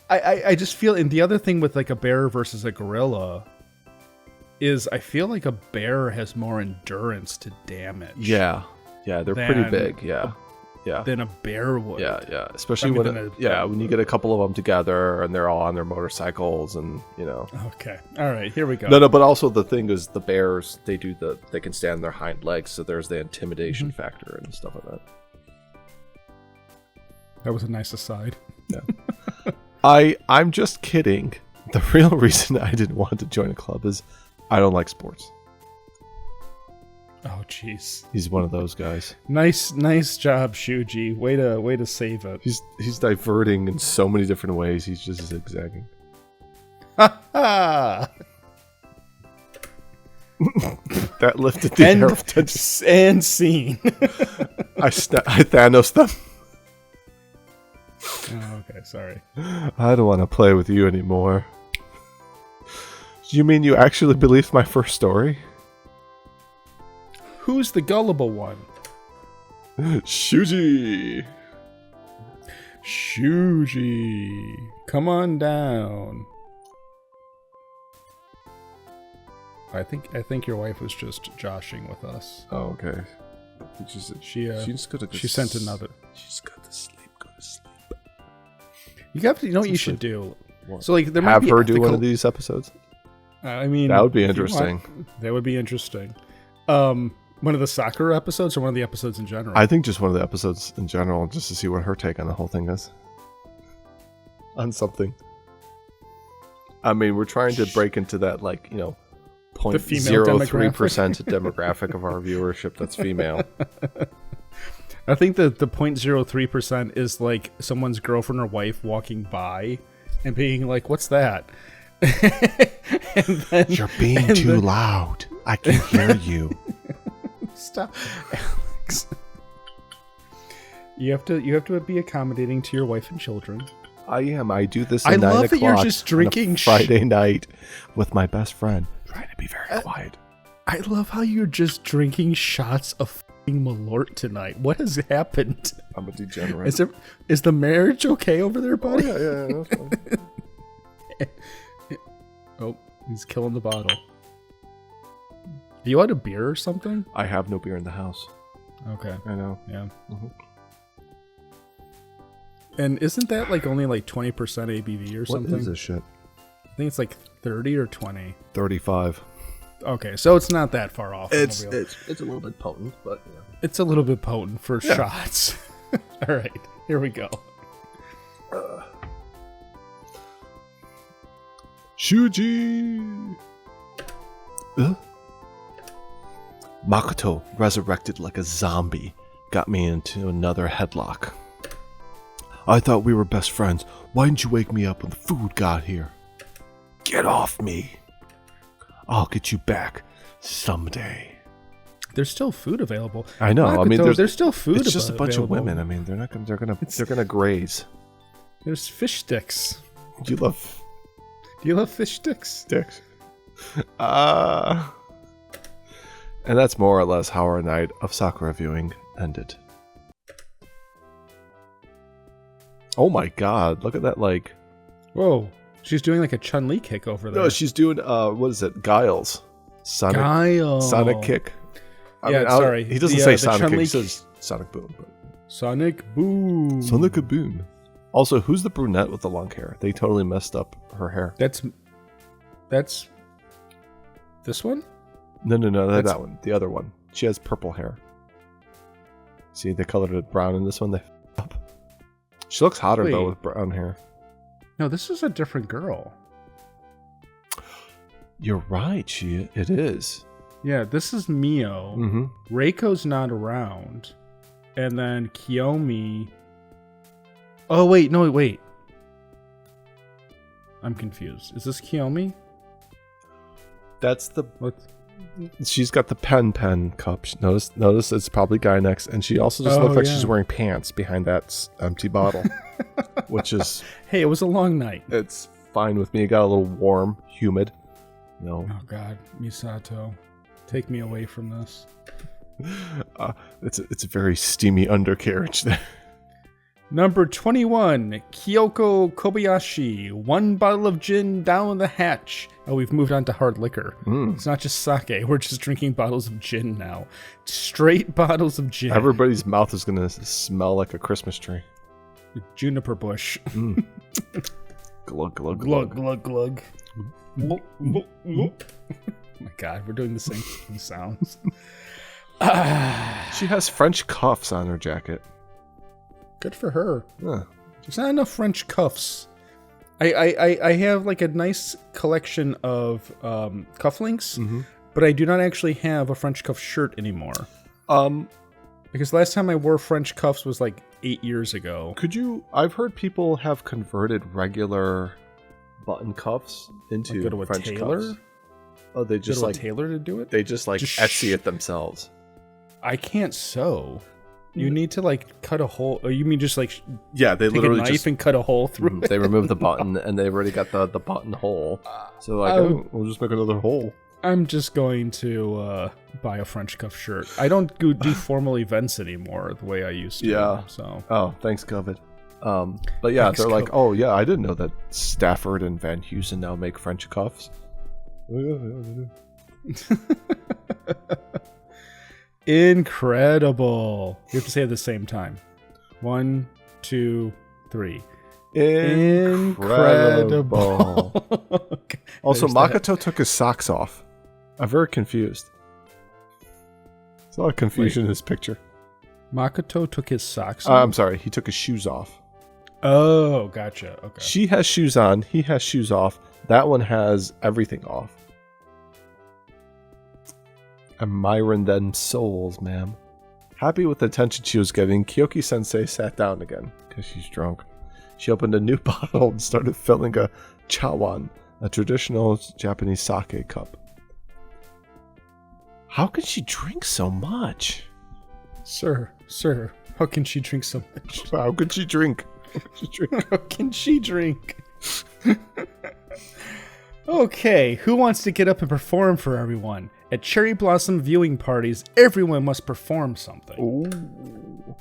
I just feel, and the other thing with like a bear versus a gorilla is I feel like a bear has more endurance to damage. Yeah, they're pretty big. Yeah. Than a bear would. Yeah. Especially when you get a couple of them together and they're all on their motorcycles and Okay. All right. Here we go. No. But also the thing is the bears they can stand on their hind legs, so there's the intimidation factor and stuff like that. That was a nice aside. Yeah. I'm just kidding. The real reason I didn't want to join a club is I don't like sports. Oh, jeez. He's one of those guys. Nice job, Shuji. Way to save it. He's diverting in so many different ways. He's just zigzagging. Ha ha! That lifted the air of tension. And scene. I Thanos them. Oh, okay, sorry. I don't want to play with you anymore. You mean you actually believed my first story? Who's the gullible one? Shuji! Come on down. I think your wife was just joshing with us. Oh, okay. She sent another. She's got to sleep. Go to sleep. You know what you should do? What? So like there might have be her ethical... do one of these episodes? I mean, that would be interesting. That would be interesting. One of the Sakura episodes or one of the episodes in general? I think just one of the episodes in general, just to see what her take on the whole thing is. On something. I mean, we're trying to break into that, 0.03% demographic of our viewership that's female. I think that the 0.03% is like someone's girlfriend or wife walking by and being like, "What's that?" You're being too loud. I can hear you. Stop, Alex. You have to be accommodating to your wife and children. I am. I do this at 9 o'clock. I love that you're just drinking on a Friday night with my best friend. Trying to be very quiet. I love how you're just drinking shots of f***ing Malort tonight. What has happened? I'm a degenerate. Is the marriage okay over there, buddy? Oh, yeah. That's fine. He's killing the bottle. Do you want a beer or something? I have no beer in the house. Okay. I know. Yeah. Mm-hmm. And isn't that like only like 20% ABV or something? What is this shit? I think it's like 30 or 20. 35. Okay, so it's not that far off. It's a little bit potent, but yeah. It's a little bit potent for shots. All right, here we go. Shuji! Makoto, resurrected like a zombie, got me into another headlock. I thought we were best friends. Why didn't you wake me up when the food got here? Get off me. I'll get you back someday. There's still food available. I know. Makoto, I mean, there's still food. It's just a bunch available. of women. I mean, they're gonna graze. There's fish sticks. Do you love fish sticks? Sticks. And that's more or less how our night of Sakura viewing ended. Oh my god, look at that, like... Whoa, she's doing like a Chun-Li kick over there. No, she's doing, what is it? Guiles. Sonic kick. I mean, sorry. He doesn't say Sonic Chun-Li kick, he says Sonic Boom. But... Sonic Boom. Sonic Boom. Also, who's the brunette with the long hair? They totally messed up her hair. That's this one? No, that one. The other one. She has purple hair. See, they colored it brown in this one. They up. She looks hotter though with brown hair. No, this is a different girl. You're right. It is. Yeah, this is Mio. Mm-hmm. Reiko's not around, and then Kiyomi. Oh wait, no wait. I'm confused. Is this Kiyomi? That's the. What? She's got the pen cup. Notice it's probably Gynex, and she also just looks like she's wearing pants behind that empty bottle, which is. Hey, it was a long night. It's fine with me. It got a little warm, humid. No. Oh God, Misato, take me away from this. It's a very steamy undercarriage there. Number 21, Kyoko Kobayashi. 1 bottle of gin down the hatch. Oh, we've moved on to hard liquor. It's not just sake. We're just drinking bottles of gin now. Straight bottles of gin. Everybody's mouth is going to smell like a Christmas tree. Juniper bush. Glug, glug, glug, glug, glug. Oh my God, we're doing the same sounds. She has French cuffs on her jacket. Good for her. Yeah. There's not enough French cuffs. I have like a nice collection of cufflinks, but I do not actually have a French cuff shirt anymore. Because last time I wore French cuffs was like 8 years ago. I've heard people have converted regular button cuffs into go to a French tailor? cuffs. Oh, they just like a tailor to do it? They just like Etsy it themselves. I can't sew. You need to like cut a hole. Or you mean just like they take literally a knife and cut a hole through it? They remove the button and they've already got the button hole. So we'll just make another hole. I'm just going to buy a French cuff shirt. I don't do formal events anymore the way I used to. Yeah. So. Oh, thanks, COVID. But yeah, they're like, oh yeah, I didn't know that Stafford and Van Heusen now make French cuffs. Oh, yeah, they do. Incredible. You have to say it at the same time. 1, 2, 3. Incredible. Okay. Also, Makoto took his socks off. I'm very confused. There's a lot of confusion in this picture. Makoto took his socks off? I'm sorry, he took his shoes off. Oh, gotcha. Okay. She has shoes on, he has shoes off. That one has everything off. And Myron then souls, ma'am. Happy with the attention she was getting, Kyoki-sensei sat down again, because she's drunk. She opened a new bottle and started filling a chawan, a traditional Japanese sake cup. How can she drink so much? Sir, how can she drink so much? How can she drink? How can she drink? Okay, who wants to get up and perform for everyone? At cherry blossom viewing parties, everyone must perform something. Ooh.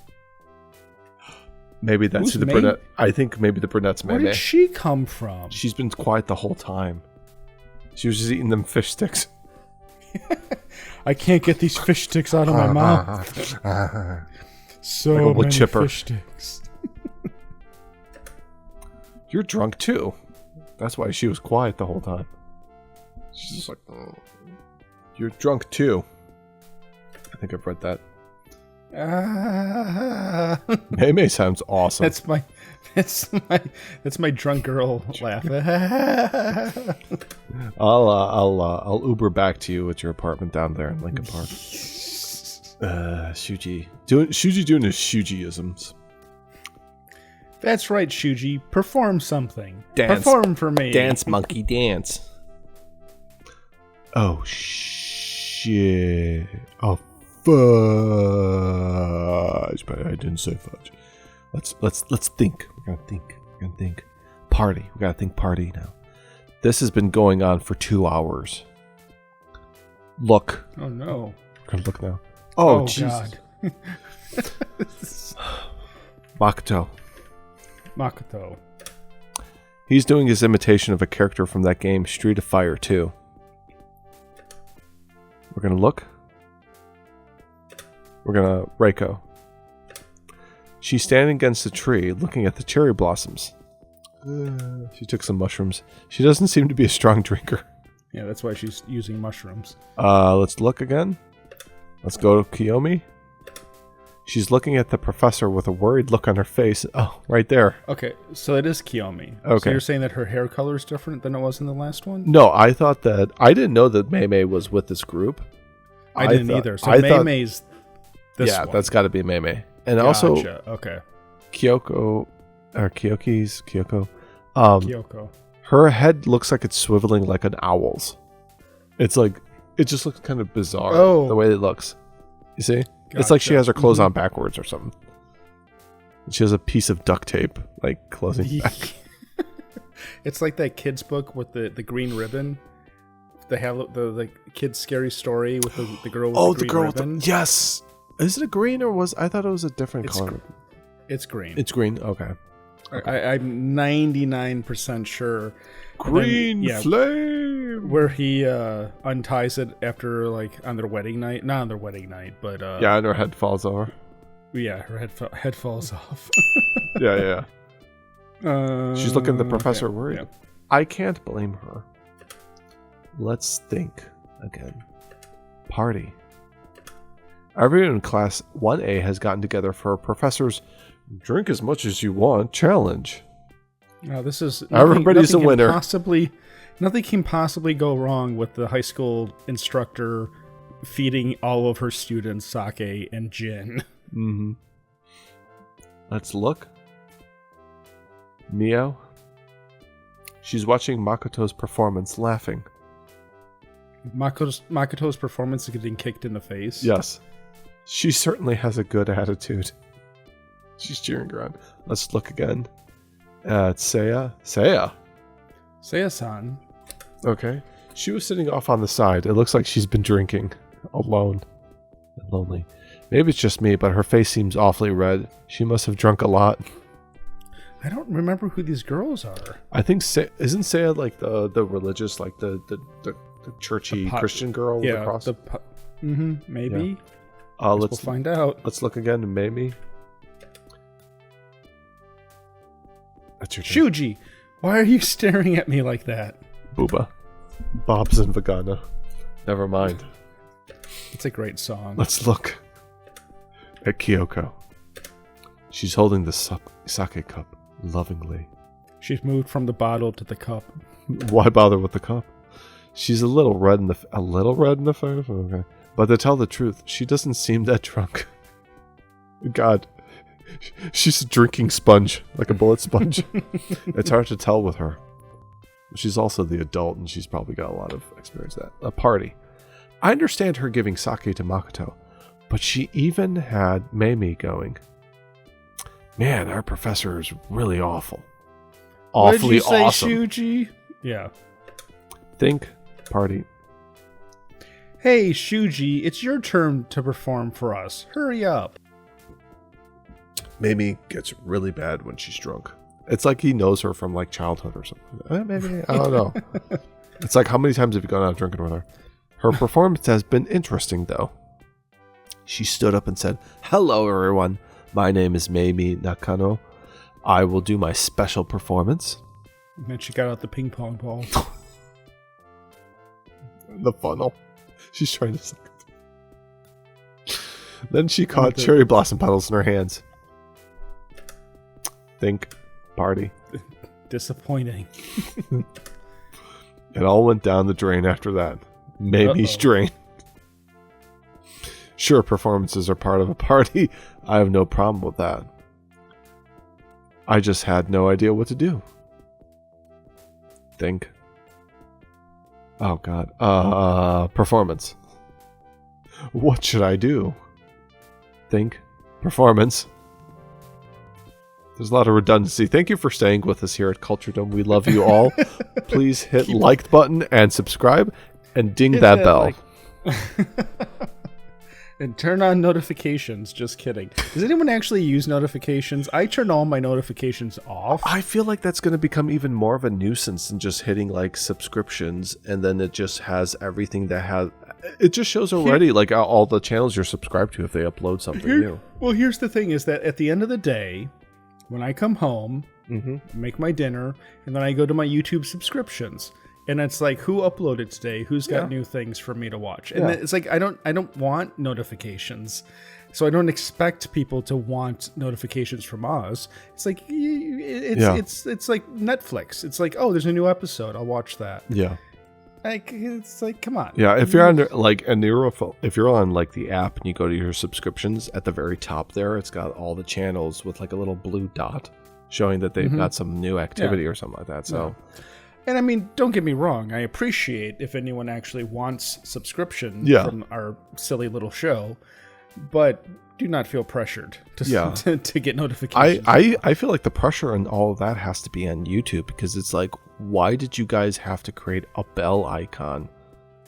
Maybe that's who the brunette. I think maybe the brunette's Mei. Where did she come from? She's been quiet the whole time. She was just eating them fish sticks. I can't get these fish sticks out of my mouth. So like a wood many chipper. fish sticks. You're drunk too. That's why she was quiet the whole time. She's just like, oh. You're drunk too. I think I've read that. May May sounds awesome. That's my drunk girl laugh. I'll Uber back to you at your apartment down there in Lincoln Park. Shuji doing his Shuji-isms. That's right, Shuji. Perform something. Dance. Perform for me. Dance, monkey, dance. Oh shit! Oh fudge! But I didn't say fudge. Let's think. We're gonna think. Party. We gotta think party now. This has been going on for 2 hours. Look. Oh no. We're gonna look now. Oh Jesus. God. Makoto. He's doing his imitation of a character from that game, Street of Fire 2. We're gonna look. We're gonna Reiko. She's standing against a tree, looking at the cherry blossoms. She took some mushrooms. She doesn't seem to be a strong drinker. Yeah, that's why she's using mushrooms. Let's look again. Let's go to Kiyomi. She's looking at the professor with a worried look on her face. Oh, right there. Okay, so it is Kiyomi. Okay. So you're saying that her hair color is different than it was in the last one? No, I didn't know that May May was with this group. I didn't either. So May May's this one. Yeah, that's got to be May May. And Gotcha. also, okay. Kyoko. Kyoko. Her head looks like it's swiveling like an owl's. It's like, it just looks kind of bizarre the way it looks. You see? Gotcha. It's like she has her clothes on backwards or something. She has a piece of duct tape, like, closing back. It's like that kid's book with the green ribbon. The kid's scary story with the girl with the green ribbon. Yes! Is it a green or I thought it was a different color. It's green. It's green? Okay. I'm 99% sure. Green flame! Where he unties it after, like, on their wedding night. Not on their wedding night, but... yeah, and her head falls over. Yeah, her head falls off. Yeah. She's looking at the professor worried. Yeah. I can't blame her. Let's think again. Party. Everyone in class 1A has gotten together for a professor's drink as much as you want challenge. Now this is everybody's a winner. Nothing can possibly go wrong with the high school instructor feeding all of her students sake and gin. Mm-hmm. Let's look. Mio. She's watching Makoto's performance, laughing. Makoto's performance is getting kicked in the face. Yes. She certainly has a good attitude. She's cheering her on. Let's look again. It's Seiya. Seiya-san. Okay. She was sitting off on the side. It looks like she's been drinking. Alone. And lonely. Maybe it's just me, but her face seems awfully red. She must have drunk a lot. I don't remember who these girls are. I think isn't Seiya like the religious, like the churchy Christian girl with the cross? Maybe. Yeah. We'll find out. Let's look again to Mamie. That's your Shuji, why are you staring at me like that? Booba. Bob's and Vagana. Never mind. It's a great song. Let's look at Kyoko. She's holding the sake cup lovingly. She's moved from the bottle to the cup. Why bother with the cup? She's a little red in the face. Okay. But to tell the truth, she doesn't seem that drunk. God. She's a drinking sponge, like a bullet sponge. It's hard to tell with her. She's also the adult, and she's probably got a lot of experience with that. A party. I understand her giving sake to Makoto, but she even had Mamie going. Man, our professor is really awful. Awfully awesome. What did you say, Shuji? Yeah. Think party. Hey, Shuji, it's your turn to perform for us. Hurry up. Mamie gets really bad when she's drunk. It's like he knows her from like childhood or something. Maybe, I don't know. It's like, how many times have you gone out drinking with her? Her performance has been interesting, though. She stood up and said, "Hello, everyone. My name is Mamie Nakano. I will do my special performance." And then she got out the ping pong ball. The funnel. She's trying to suck it. Then she caught cherry blossom petals in her hands. Think party. Disappointing. It all went down the drain after that. Mamie's drain. Sure, performances are part of a party. I have no problem with that. I just had no idea what to do. Think. Oh, God. Performance. What should I do? Think. Performance. There's a lot of redundancy. Thank you for staying with us here at Culture Dome. We love you all. Please hit like button and subscribe and ding that bell. And turn on notifications. Just kidding. Does anyone actually use notifications? I turn all my notifications off. I feel like that's going to become even more of a nuisance than just hitting like subscriptions, and then it just has everything that has. It just shows already like all the channels you're subscribed to if they upload something new. Well, here's the thing: is that at the end of the day, when I come home, make my dinner, and then I go to my YouTube subscriptions. And it's like, who uploaded today? Who's got new things for me to watch? And it's like, I don't want notifications, so I don't expect people to want notifications from us. It's like it's like Netflix. It's like, oh, there's a new episode. I'll watch that. Yeah. Like, it's like, come on. Yeah, if you're on like if you're on like the app and you go to your subscriptions, at the very top there, it's got all the channels with like a little blue dot showing that they've got some new activity or something like that. So. Yeah. And I mean, don't get me wrong. I appreciate if anyone actually wants subscription from our silly little show, but do not feel pressured to get notifications. I feel like the pressure and all of that has to be on YouTube, because it's like, why did you guys have to create a bell icon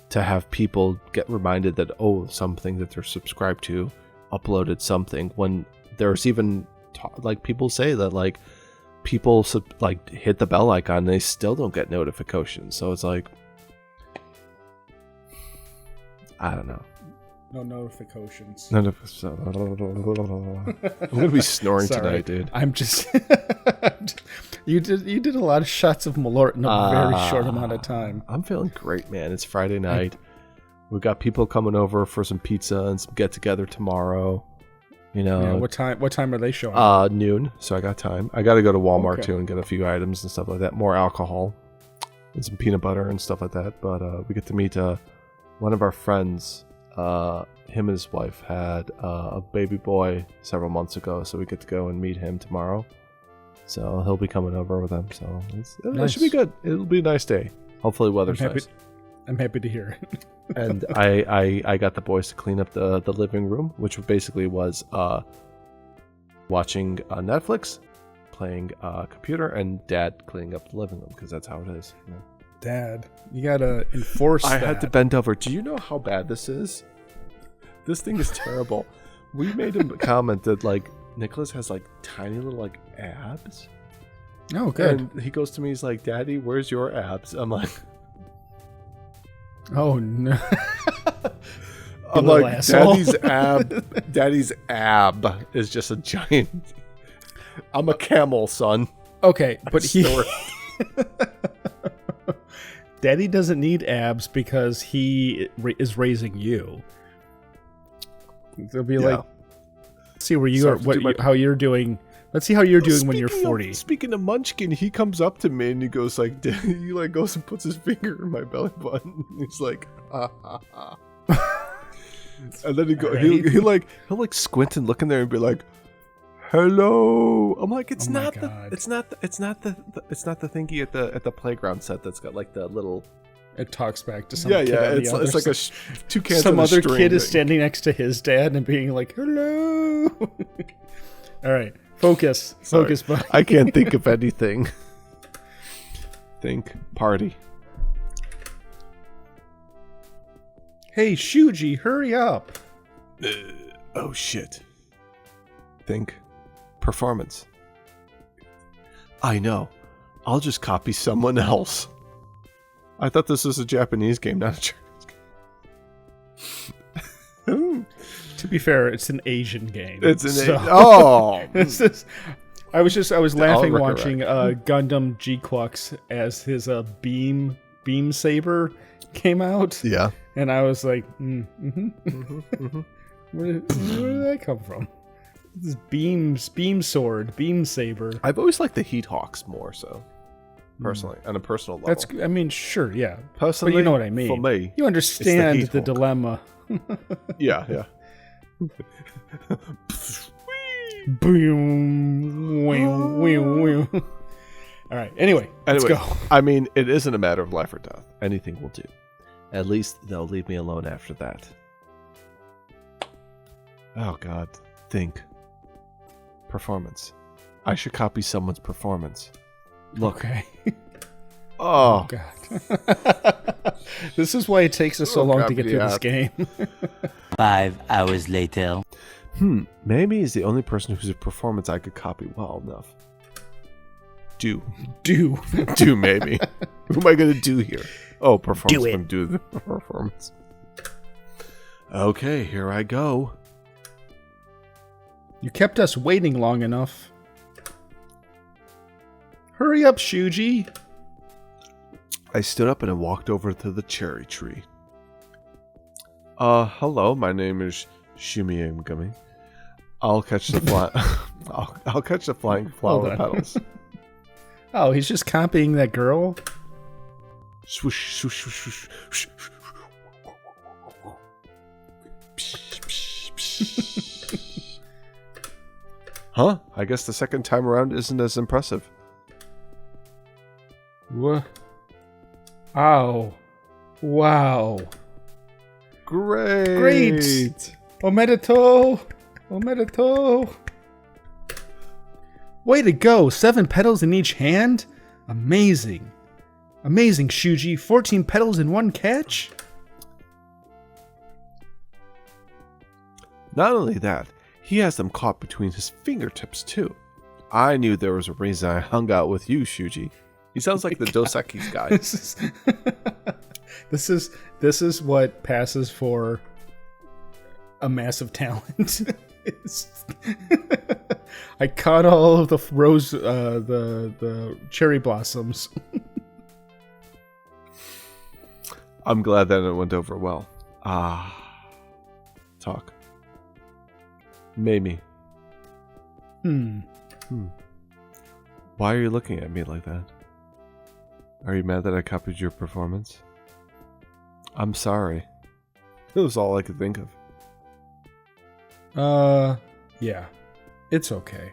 to have people get reminded that, oh, something that they're subscribed to uploaded something, when there's even like people say that like people like hit the bell icon and they still don't get notifications. So it's like, I don't know. No notifications. I'm gonna be snoring tonight, dude. I'm just you did a lot of shots of Malort in a very short amount of time. I'm feeling great, man. It's Friday night. We've got people coming over for some pizza and some get together tomorrow. You know, what time are they showing? Noon. So I got time. I got to go to Walmart too and get a few items and stuff like that. More alcohol and some peanut butter and stuff like that. But we get to meet one of our friends. Him and his wife had a baby boy several months ago, so we get to go and meet him tomorrow. So he'll be coming over with them. So it should be good. It'll be a nice day. Hopefully, weather's nice. I'm happy to hear it. And I got the boys to clean up the living room, which basically was watching Netflix, playing computer, and Dad cleaning up the living room, because that's how it is. You know? Dad, you gotta enforce that. I had to bend over. Do you know how bad this is? This thing is terrible. We made a comment that like Nicholas has like tiny little like abs. Oh, good. And he goes to me, he's like, "Daddy, where's your abs?" I'm like, "Oh no." I'm like, Daddy's ab is just a giant. I'm a camel, son. Okay, but Daddy doesn't need abs because he is raising you. They'll be like, see where you are, how you're doing. Let's see how you're doing when you're 40. Speaking of Munchkin, he comes up to me and he goes like, he like goes and puts his finger in my belly button. He's like, and then he'll like squint and look in there and be like, "Hello." I'm like, it's not the thingy at the playground set that's got like the little. It talks back to some kid. It's like two cans. Some other kid is standing next to his dad and being like, "Hello." All right, focus, buddy. I can't think of anything. Think party. Hey, Shuji, hurry up. Oh shit. Think performance. I know. I'll just copy someone else. I thought this was a Japanese game, not a Chinese game. To be fair, it's an Asian game. It's an so. Oh! I was laughing I'll watching Gundam G-Clux as his beam saber came out. Yeah. And I was like, where did that come from? This beam sword, beam saber. I've always liked the Heat Hawks more so. Personally, on a personal level. Sure, yeah. Personally, but you know what I mean. For me, you understand the Hawk. dilemma. Yeah. Boom. All right. Anyway, let's go. I mean, it isn't a matter of life or death. Anything will do. At least they'll leave me alone after that. Oh, God. Think. Performance. I should copy someone's performance. Look. Okay. Oh, God. This is why it takes us so long to get through this game. 5 hours later. Mamie is the only person whose performance I could copy well enough. Do Mamie. Who am I going to do here? Oh, performance. Do it. I'm do the performance. Okay, here I go. You kept us waiting long enough. Hurry up, Shuji. I stood up and I walked over to the cherry tree. Hello, my name is Gummy. I'll catch the I'll catch the flying flower petals. Oh, he's just copying that girl? Swoosh, swoosh, swoosh, swoosh. Huh? I guess the second time around isn't as impressive. What? Ow. Wow. Great. Omedetou. Way to go. 7 petals in each hand? Amazing. Amazing, Shuji. 14 petals in one catch? Not only that, he has them caught between his fingertips too. I knew there was a reason I hung out with you, Shuji. He sounds like the Dos Equis guy. This is what passes for a massive talent. I caught all of the the cherry blossoms. I'm glad that it went over well. Talk. Mamie. Why are you looking at me like that? Are you mad that I copied your performance? I'm sorry. It was all I could think of. Yeah. It's okay.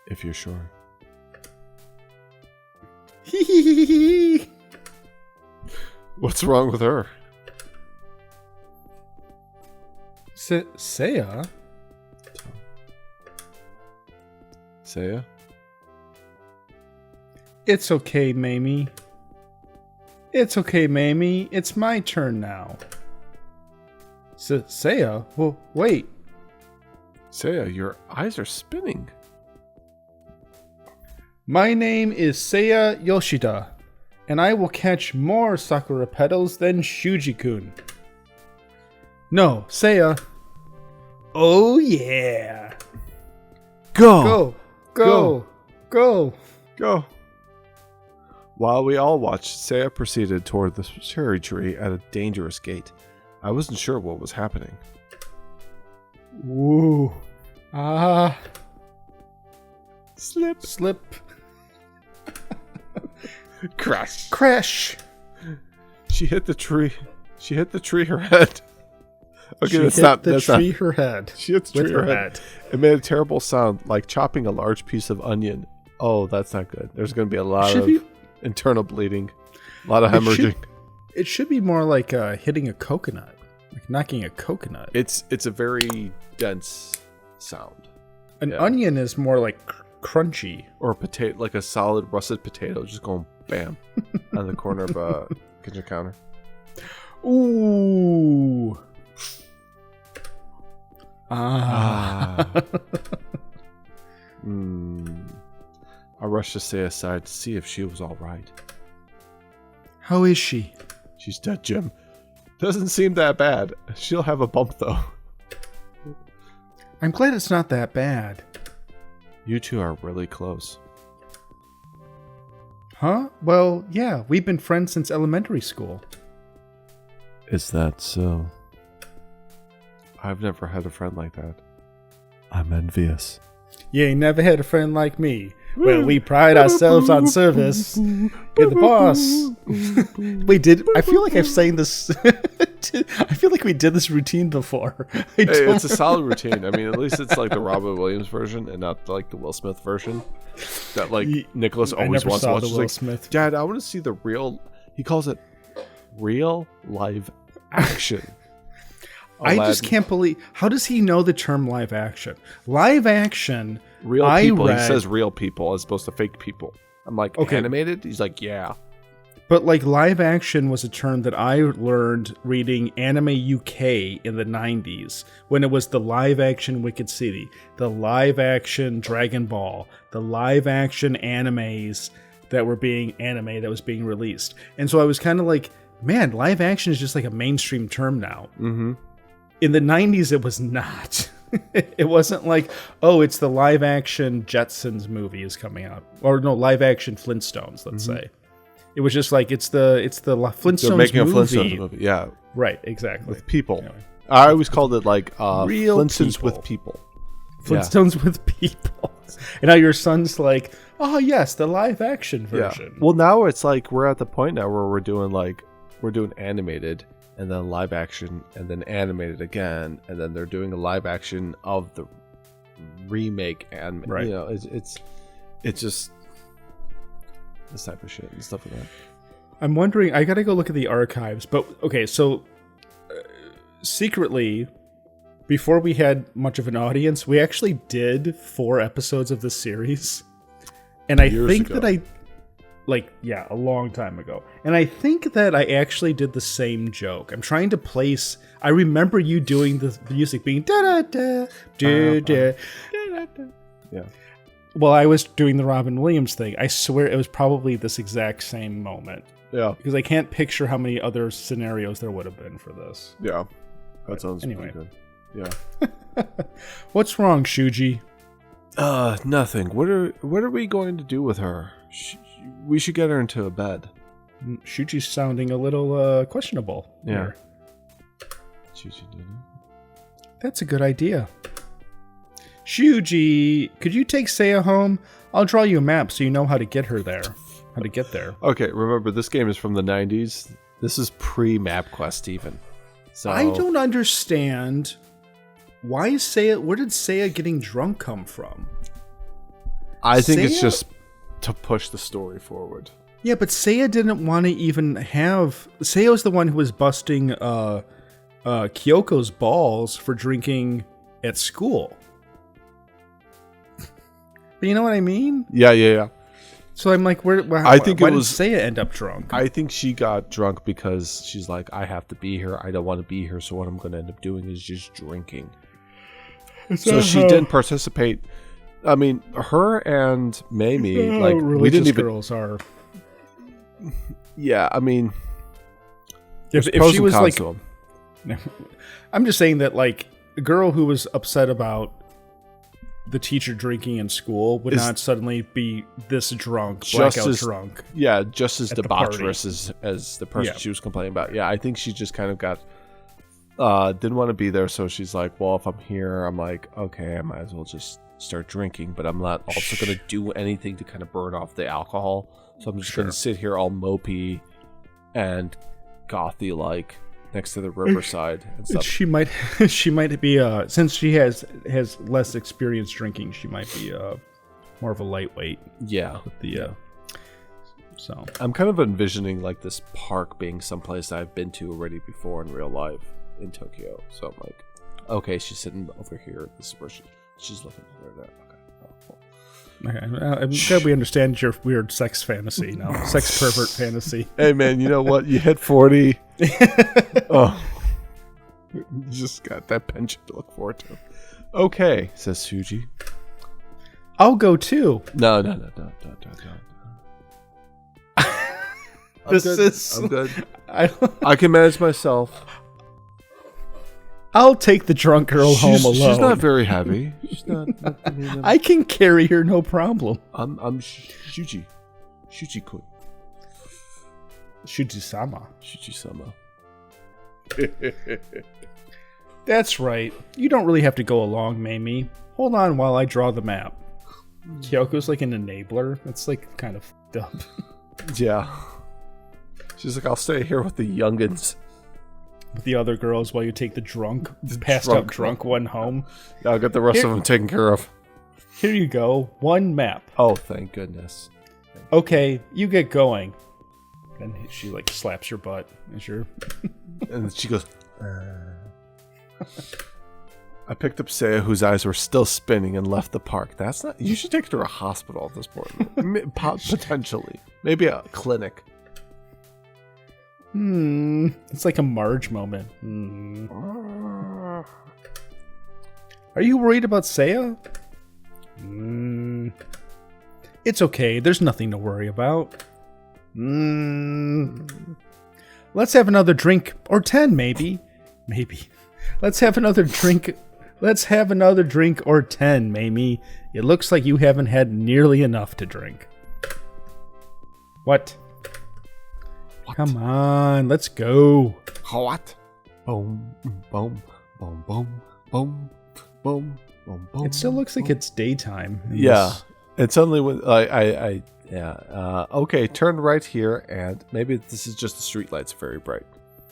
If you're sure. What's wrong with her? Seiya? Seiya? It's okay, Mamie. It's okay, Mamie. It's my turn now. Seiya? Well, wait. Seiya, your eyes are spinning. My name is Seiya Yoshida, and I will catch more Sakura petals than Shuji-kun. No, Seiya. Oh, yeah. Go! Go! While we all watched, Seiya proceeded toward the cherry tree at a dangerous gait. I wasn't sure what was happening. Woo. Slip. Crash. She hit the tree. Her head. Okay, She hit the tree her head. She hit the tree her head. It made a terrible sound, like chopping a large piece of onion. Oh, that's not good. There's going to be a lot of internal bleeding, a lot of hemorrhaging. It should be more like hitting a coconut, like knocking a coconut. It's a very dense sound. An onion is more like crunchy, or a potato, like a solid russet potato, just going bam on the corner of a kitchen counter. Ooh. I rushed to stay aside to see if she was all right. How is she? She's dead, Jim. Doesn't seem that bad. She'll have a bump, though. I'm glad it's not that bad. You two are really close. Huh? Well, yeah, we've been friends since elementary school. Is that so? I've never had a friend like that. I'm envious. You ain't never had a friend like me. Well, we pride ourselves on service. You're the boss. We did. I feel like I've sang this. I feel like we did this routine before. Hey, it's a solid routine. I mean, at least it's like the Robin Williams version and not like the Will Smith version. That like Nicholas always wants to watch. Will Smith. Dad, I want to see the real. He calls it real live action. I just can't believe. How does he know the term live action? Live action. Real people. He says real people as opposed to fake people. I'm like, okay. Animated? He's like, yeah. But like live action was a term that I learned reading Anime UK in the 90s when it was the live action Wicked City, the live action Dragon Ball, the live action animes that were being that was being released. And so I was kind of like, man, live action is just like a mainstream term now. Mm-hmm. In the 90s, it was not. It wasn't like, oh, it's the live action Jetsons movie is coming out, or no, live action Flintstones. Let's say it was just like it's the Flintstones They're making movie. a Flintstones movie, yeah, right, exactly. With people. Anyway. I always called it like real Flintstones people. with people. Flintstones with people. And now your son's like, oh yes, the live action version. Yeah. Well, now it's like we're at the point now where we're doing animated. And then live action, and then animated again, and then they're doing a live action of the remake, and right. You know, it's just this type of shit and stuff like that. I'm wondering. I gotta go look at the archives, but okay. So secretly, before we had much of an audience, we actually did 4 episodes of this series, and I think that a long time ago. And I think that I actually did the same joke. I'm trying to place. I remember you doing the music being da da da da da. Yeah. Well, I was doing the Robin Williams thing. I swear it was probably this exact same moment. Yeah. Because I can't picture how many other scenarios there would have been for this. Yeah. That sounds anyway. Pretty good. Yeah. What's wrong, Shuji? Nothing. What are we going to do with her? We should get her into a bed. Shuji's sounding a little questionable. Yeah. Here. Shuji did it. That's a good idea. Shuji, could you take Seiya home? I'll draw you a map so you know how to get her there. How to get there. Okay, remember this game is from the 90s. This is pre-MapQuest even. So I don't understand why Seiya. Where did Seiya getting drunk come from? I think it's just to push the story forward. Yeah, but Seiya didn't want to even have. Seiya was the one who was busting Kyoko's balls for drinking at school. But you know what I mean? Yeah. So I'm like, why did Seiya end up drunk? I think she got drunk because she's like, I have to be here. I don't want to be here. So what I'm going to end up doing is just drinking. So she didn't participate. I mean, her and Mamie, like we didn't even. Girls are. Yeah, I mean, if she was like, I'm just saying that like a girl who was upset about the teacher drinking in school would not suddenly be this drunk, blackout drunk. Yeah, just as debaucherous as the person she was complaining about. Yeah, I think she just kind of got didn't want to be there, so she's like, well, if I'm here, I'm like, okay, I might as well just start drinking, but I'm not also going to do anything to kind of burn off the alcohol. So I'm just going to sit here all mopey and gothy like next to the riverside and stuff. She might be since she has less experience drinking, she might be more of a lightweight. Yeah. With the so I'm kind of envisioning like this park being someplace I've been to already before in real life in Tokyo. So I'm like, okay, she's sitting over here. This is where she's looking over there. Okay. Oh, cool. Okay, I'm glad we understand your weird sex fantasy now. Sex pervert fantasy. Hey man, you know what? You hit 40. Oh, you just got that pension to look forward to. Okay, says Shuji. I'll go too. No. I'm good. I can manage myself. I'll take the drunk girl home alone. She's not very heavy. She's not. I can carry her, no problem. I'm Shuji. Shuji-kun. Shuji-sama. Shuji-sama. That's right. You don't really have to go along, Mamie. Hold on while I draw the map. Kyoko's like an enabler. That's like kind of f***ed up. Yeah. She's like, I'll stay here with the youngins. With the other girls while you take the passed out drunk one home. Yeah, I'll get the rest of them taken care of. Here you go. One map. Oh, thank goodness. Okay, you get going. And she like slaps your butt as you're... And she goes... I picked up Seiya, whose eyes were still spinning, and left the park. That's not... You should take her to a hospital at this point. Potentially. Maybe a clinic. It's like a Marge moment. Are you worried about Seiya? It's okay. There's nothing to worry about. Let's have another drink. Or 10, maybe. Maybe. Let's have another drink. Let's have another drink or 10, Mamie. It looks like you haven't had nearly enough to drink. What? Come on, let's go. What? Boom, boom, boom, boom, boom, boom, boom, boom. It still looks like it's daytime. Yeah. It's only when okay, turn right here, and maybe this is just the street lights very bright.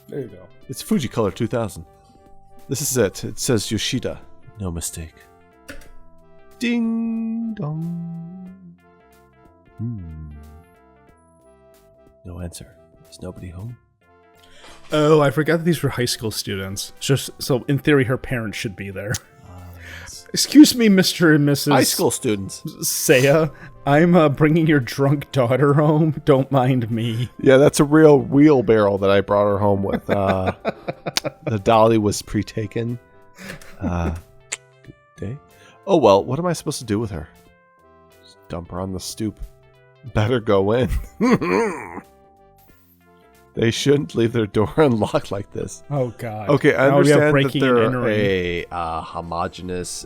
There you go. It's Fuji Color 2000. This is it. It says Yoshida. No mistake. Ding dong. No answer. Is nobody home? Oh, I forgot that these were high school students. Just so, in theory, her parents should be there. Yes. Excuse me, Mr. and Mrs. High school students. Seiya, I'm bringing your drunk daughter home. Don't mind me. Yeah, that's a real wheelbarrow that I brought her home with. The dolly was pre-taken. Good day. Oh, well, what am I supposed to do with her? Just dump her on the stoop. Better go in. They shouldn't leave their door unlocked like this. Oh, God. Okay, I understand that they're a homogenous,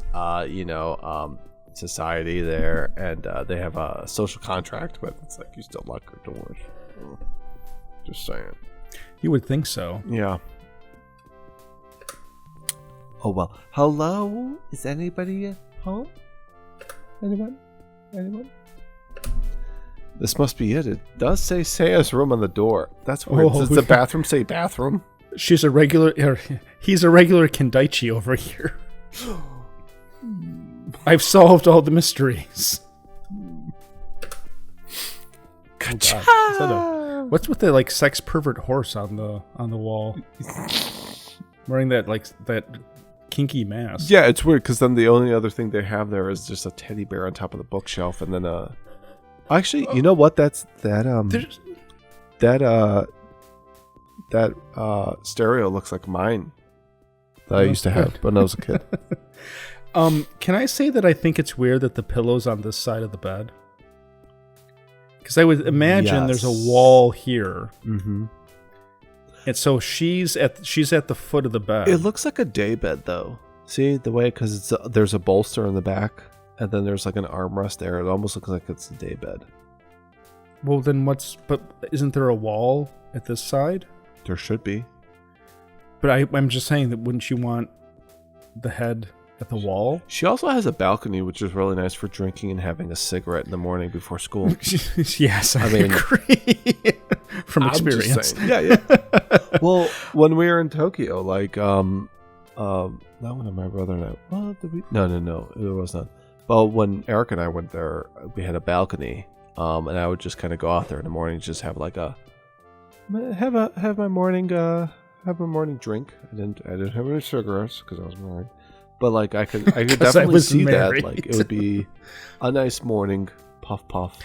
society there, and they have a social contract, but it's like you still lock your doors. Just saying. You would think so. Yeah. Oh, well. Hello? Is anybody home? Anyone? This must be it. It does say Seiya's room on the door. That's weird. Does the bathroom say bathroom? He's a regular Kendaichi over here. I've solved all the mysteries. What's with the like sex pervert horse on the wall? Wearing that kinky mask. Yeah, it's weird because then the only other thing they have there is just a teddy bear on top of the bookshelf, and then actually, you know what? That stereo looks like mine that I used to have when I was a kid. Can I say that I think it's weird that the pillow's on this side of the bed? Because I would imagine there's a wall here. Mm-hmm. And so she's at the foot of the bed. It looks like a day bed, though. See the way, because there's a bolster in the back, and then there's like an armrest there. It almost looks like it's a day bed. Well, then but isn't there a wall at this side? There should be. But I'm just saying that wouldn't you want the head at the wall? She also has a balcony, which is really nice for drinking and having a cigarette in the morning before school. Yes, I agree. From experience. Yeah. Well, when we were in Tokyo, like, not one of my brother and I. Well, no, it was not. Well, when Eric and I went there, we had a balcony, and I would just kind of go out there in the morning, just have like have my morning drink. I didn't have any cigarettes because I was married, but like I could definitely see married. that. Like it would be a nice morning puff.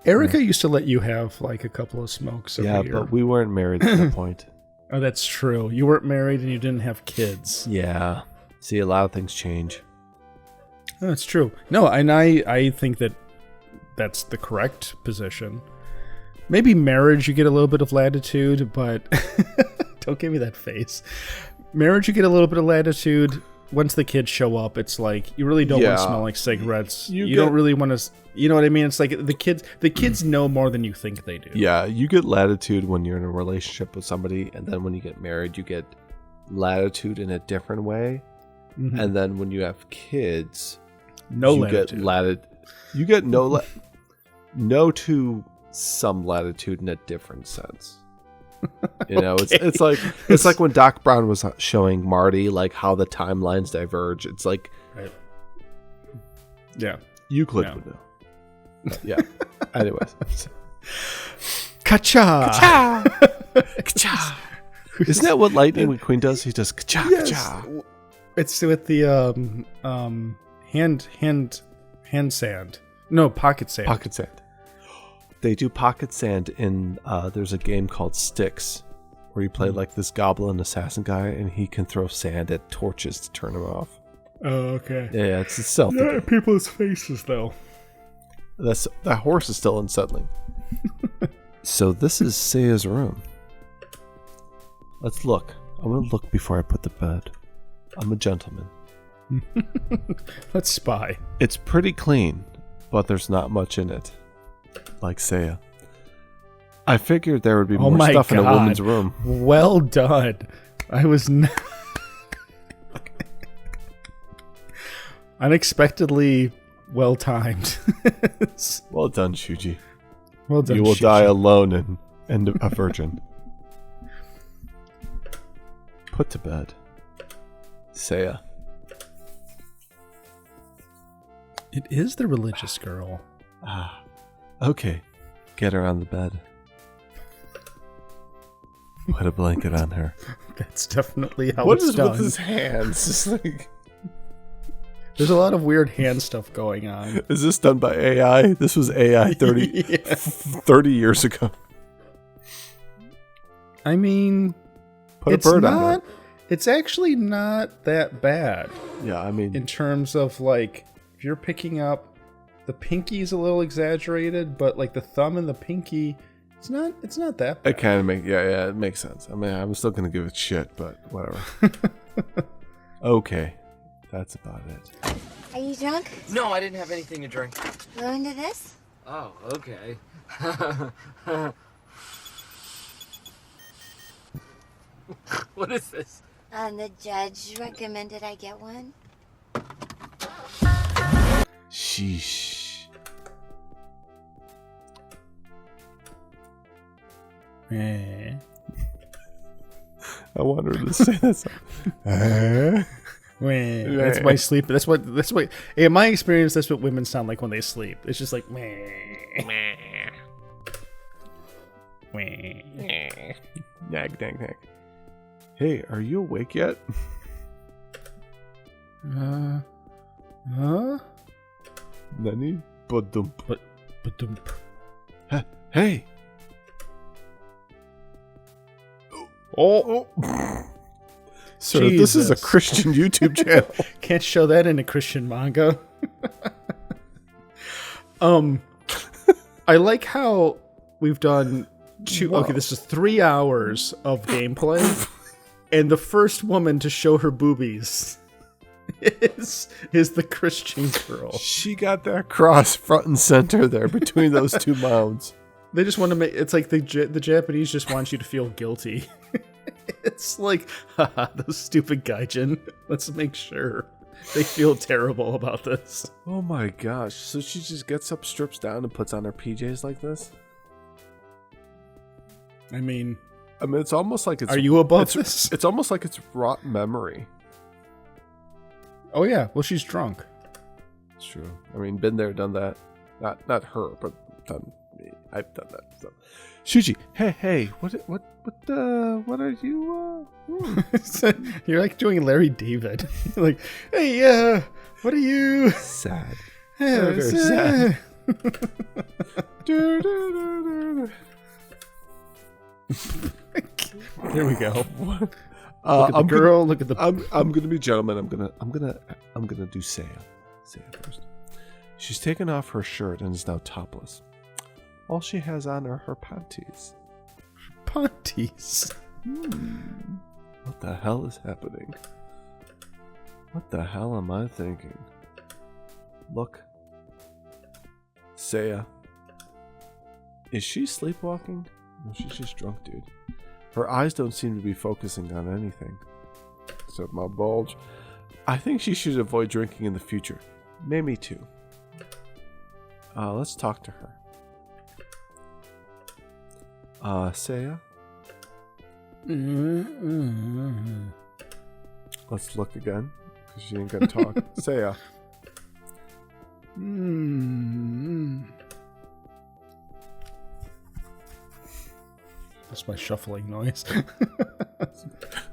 Erica used to let you have like a couple of smokes every year. But we weren't married at that point. Oh, that's true. You weren't married and you didn't have kids. Yeah. See, a lot of things change. That's true. No, and I think that's the correct position. Maybe marriage, you get a little bit of latitude, but don't give me that face. Marriage, you get a little bit of latitude. Once the kids show up, it's like you really don't want to smell like cigarettes. You don't really want to. You know what I mean? It's like the kids know more than you think they do. Yeah, you get latitude when you're in a relationship with somebody, and then when you get married, you get latitude in a different way. Mm-hmm. And then when you have kids, you get no to some latitude in a different sense. You know, okay. it's like when Doc Brown was showing Marty like how the timelines diverge. It's like, right. Yeah, Euclid would know. Yeah. Anyways, ka-cha, ka-cha. Isn't that what Lightning McQueen does? He does ka-cha, yes. Ka-cha. It's with the hand sand. No, pocket sand. Pocket sand. They do pocket sand in there's a game called Styx where you play like this goblin assassin guy and he can throw sand at torches to turn them off. Oh, okay. Yeah, it's itself. Not at people's faces though. That horse is still unsettling. So this is Seiya's room. Let's look. I'm gonna look before I put the bed. I'm a gentleman. Let's spy. It's pretty clean, but there's not much in it. Like Seiya. I figured there would be more stuff in a woman's room. Well done. I was unexpectedly well timed. Well done, Shuji. Well done. You will die alone and a virgin. Put to bed. Seiya. It is the religious girl. Ah. Okay. Get her on the bed. Put a blanket on her. That's definitely how it's done. What is with his hands? Like... There's a lot of weird hand stuff going on. Is this done by AI? This was AI 30 years ago. I mean, put a bird on her. It's actually not that bad. Yeah, I mean, in terms of like, if you're picking up, the pinky's a little exaggerated, but like the thumb and the pinky, it's not that bad. It kind of it makes sense. I mean, I'm still gonna give it shit, but whatever. Okay, that's about it. Are you drunk? No, I didn't have anything to drink. Go into this? Oh, okay. What is this? The judge recommended I get one. Sheesh. I want her to say that. That's my sleep. That's what. In my experience, that's what women sound like when they sleep. It's just like nag, nag, nag. Hey, are you awake yet? Nani? Badump. Badump. Hey. Oh. Sir, this is a Christian YouTube channel. Can't show that in a Christian manga. I like how we've done this is 3 hours of gameplay, and the first woman to show her boobies is the Christian girl. She got that cross front and center there between those two mounds. They just want to make it's like the Japanese just want you to feel guilty. It's like, haha, those stupid gaijin. Let's make sure they feel terrible about this. Oh my gosh. So she just gets up, strips down, and puts on her PJs like this? I mean, it's almost like it's... Are you above this? It's almost like it's rot memory. Oh yeah, well she's drunk. It's true. I mean, been there, done that. Not her, but done me. I've done that. So. Shuji, hey, what are you? You're like doing Larry David. You're like, hey, what are you? Sad. Very sad. There we go. Look at the girl. Look at the. I'm gonna be gentleman. I'm gonna do Seiya. Say it first. She's taken off her shirt and is now topless. All she has on are her panties. Panties. What the hell is happening? What the hell am I thinking? Look. Seiya. Is she sleepwalking? No, she's just drunk, dude. Her eyes don't seem to be focusing on anything. Except my bulge. I think she should avoid drinking in the future. Maybe too. Let's talk to her. Seiya? Let's look again, because she ain't gonna talk. Seiya. That's my shuffling noise.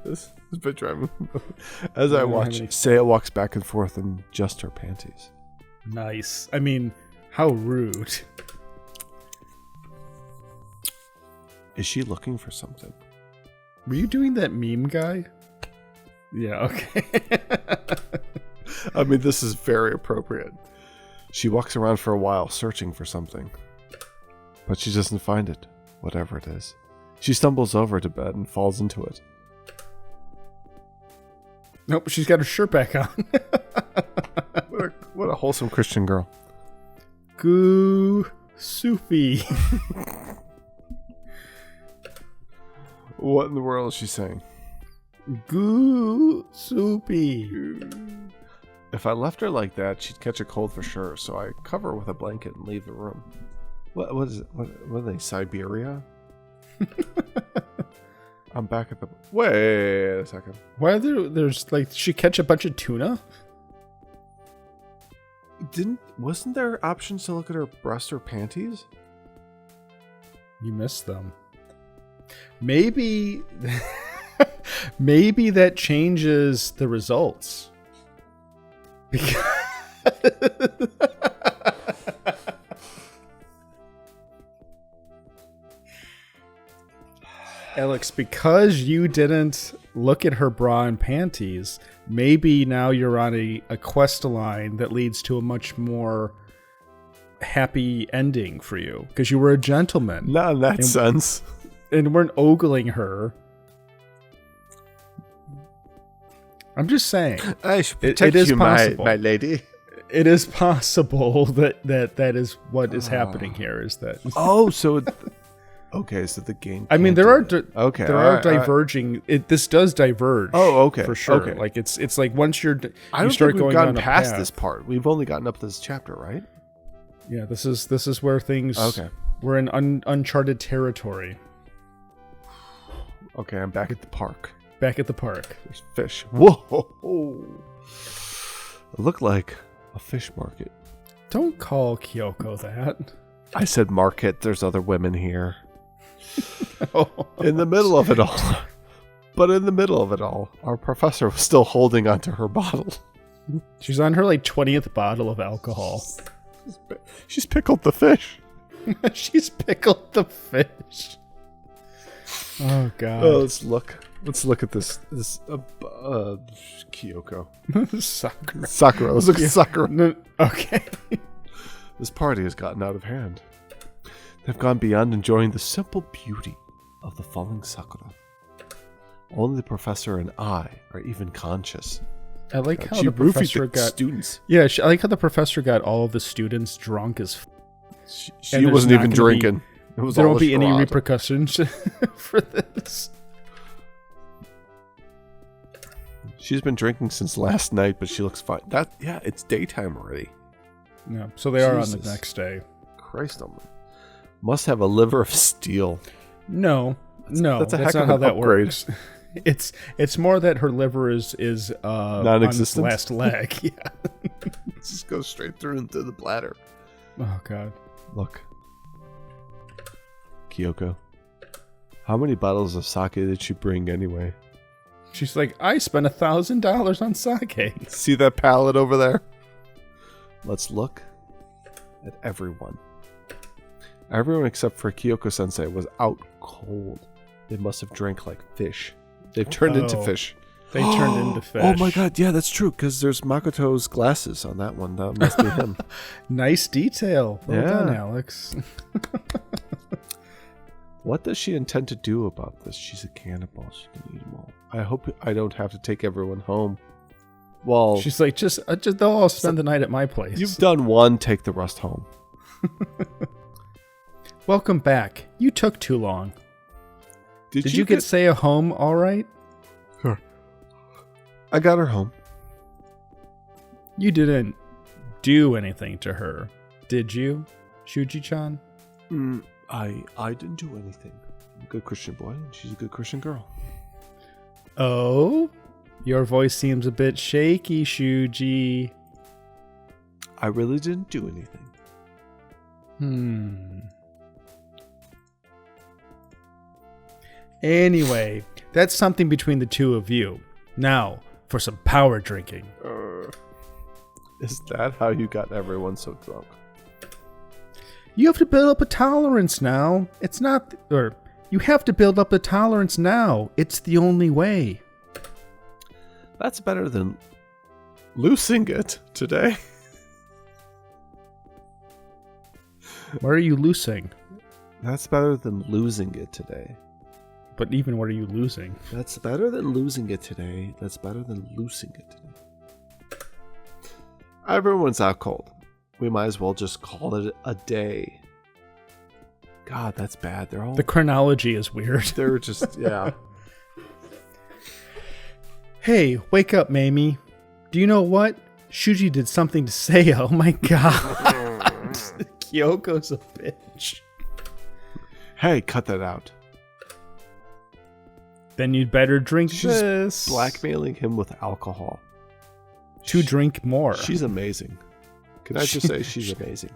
This has been driving. As I watch, Seiya walks back and forth in just her panties. Nice. I mean, how rude. Is she looking for something? Were you doing that meme guy? Yeah, okay. I mean, this is very appropriate. She walks around for a while searching for something. But she doesn't find it, whatever it is. She stumbles over to bed and falls into it. Nope, she's got her shirt back on. What a wholesome Christian girl. Goo soupy. What in the world is she saying? Goo soupy. If I left her like that, she'd catch a cold for sure, so I cover her with a blanket and leave the room. What is it? What are they, Siberia? I'm back at the... Wait a second. Why are there's like, she catch a bunch of tuna? Wasn't there options to look at her breast or panties? You missed them. Maybe... maybe that changes the results. Because... Alex, because you didn't look at her bra and panties, maybe now you're on a quest line that leads to a much more happy ending for you. Because you were a gentleman. Not in that sense. And weren't ogling her. I'm just saying. I should protect you, my lady. It is possible that is what is happening here. Is that? Oh, so... Okay, so the game. I mean, there are diverging. This does diverge. Oh, okay, for sure. Okay. Like it's like once you start going we've gotten on past path, this part. We've only gotten up to this chapter, right? Yeah, this is where things. Okay, we're in uncharted territory. Okay, I'm back at the park. Back at the park. There's fish. Whoa! It looked like a fish market. Don't call Kyoko that. I said market. There's other women here. In the middle of it all. But in the middle of it all, our professor was still holding onto her bottle. She's on her like 20th bottle of alcohol. She's pickled the fish. She's pickled the fish. Oh god. Oh, let's look at this Kyoko. Sakura. Let's look at Sakura. No, okay. This party has gotten out of hand. They've gone beyond enjoying the simple beauty of the falling Sakura. Only the professor and I are even conscious. I like how the professor got students. Yeah, I like how the professor got all of the students drunk as. She wasn't even drinking. There won't be any repercussions for this. She's been drinking since last night, but she looks fine. It's daytime already. Yeah, so they are on the next day. Christ almighty. Must have a liver of steel. No, that's not how that works. It's more that her liver is non-existent. On its last leg. Yeah, it just goes straight through into the bladder. Oh god! Look, Kyoko, how many bottles of sake did she bring anyway? She's like, I spent $1,000 on sake. See that pallet over there? Let's look at everyone. Everyone except for Kyoko-sensei was out cold. They must have drank like fish. They've turned into fish. They turned into fish. Oh my god, yeah, that's true, because there's Makoto's glasses on that one. That must be him. Nice detail. Well done, Yeah. Alex. What does she intend to do about this? She's a cannibal. She can eat them all. I hope I don't have to take everyone home. Well, She's like, just they'll all spend the night at my place. you've done one, take the rest home. Welcome back. You took too long. Did you get Saya home all right? Sure. I got her home. You didn't do anything to her, did you, Shuji-chan? I didn't do anything. I'm a good Christian boy, and she's a good Christian girl. Oh? Your voice seems a bit shaky, Shuji. I really didn't do anything. Anyway, that's something between the two of you. Now, for some power drinking. Is that how you got everyone so drunk? You have to build up a tolerance now. It's not... Or, you have to build up a tolerance now. It's the only way. That's better than losing it today. What are you losing? That's better than losing it today. But even what are you losing? That's better than losing it today. That's better than losing it today. Everyone's out cold. We might as well just call it a day. God, that's bad. They're all... The chronology is weird. They're just... Yeah. Hey, wake up, Mamie. Do you know what? Shuji did something to Saya. Oh my god. Kyoko's a bitch. Hey, cut that out. Then you'd better drink She's this. blackmailing him with alcohol. To drink more. She's amazing. Can I just say she's amazing?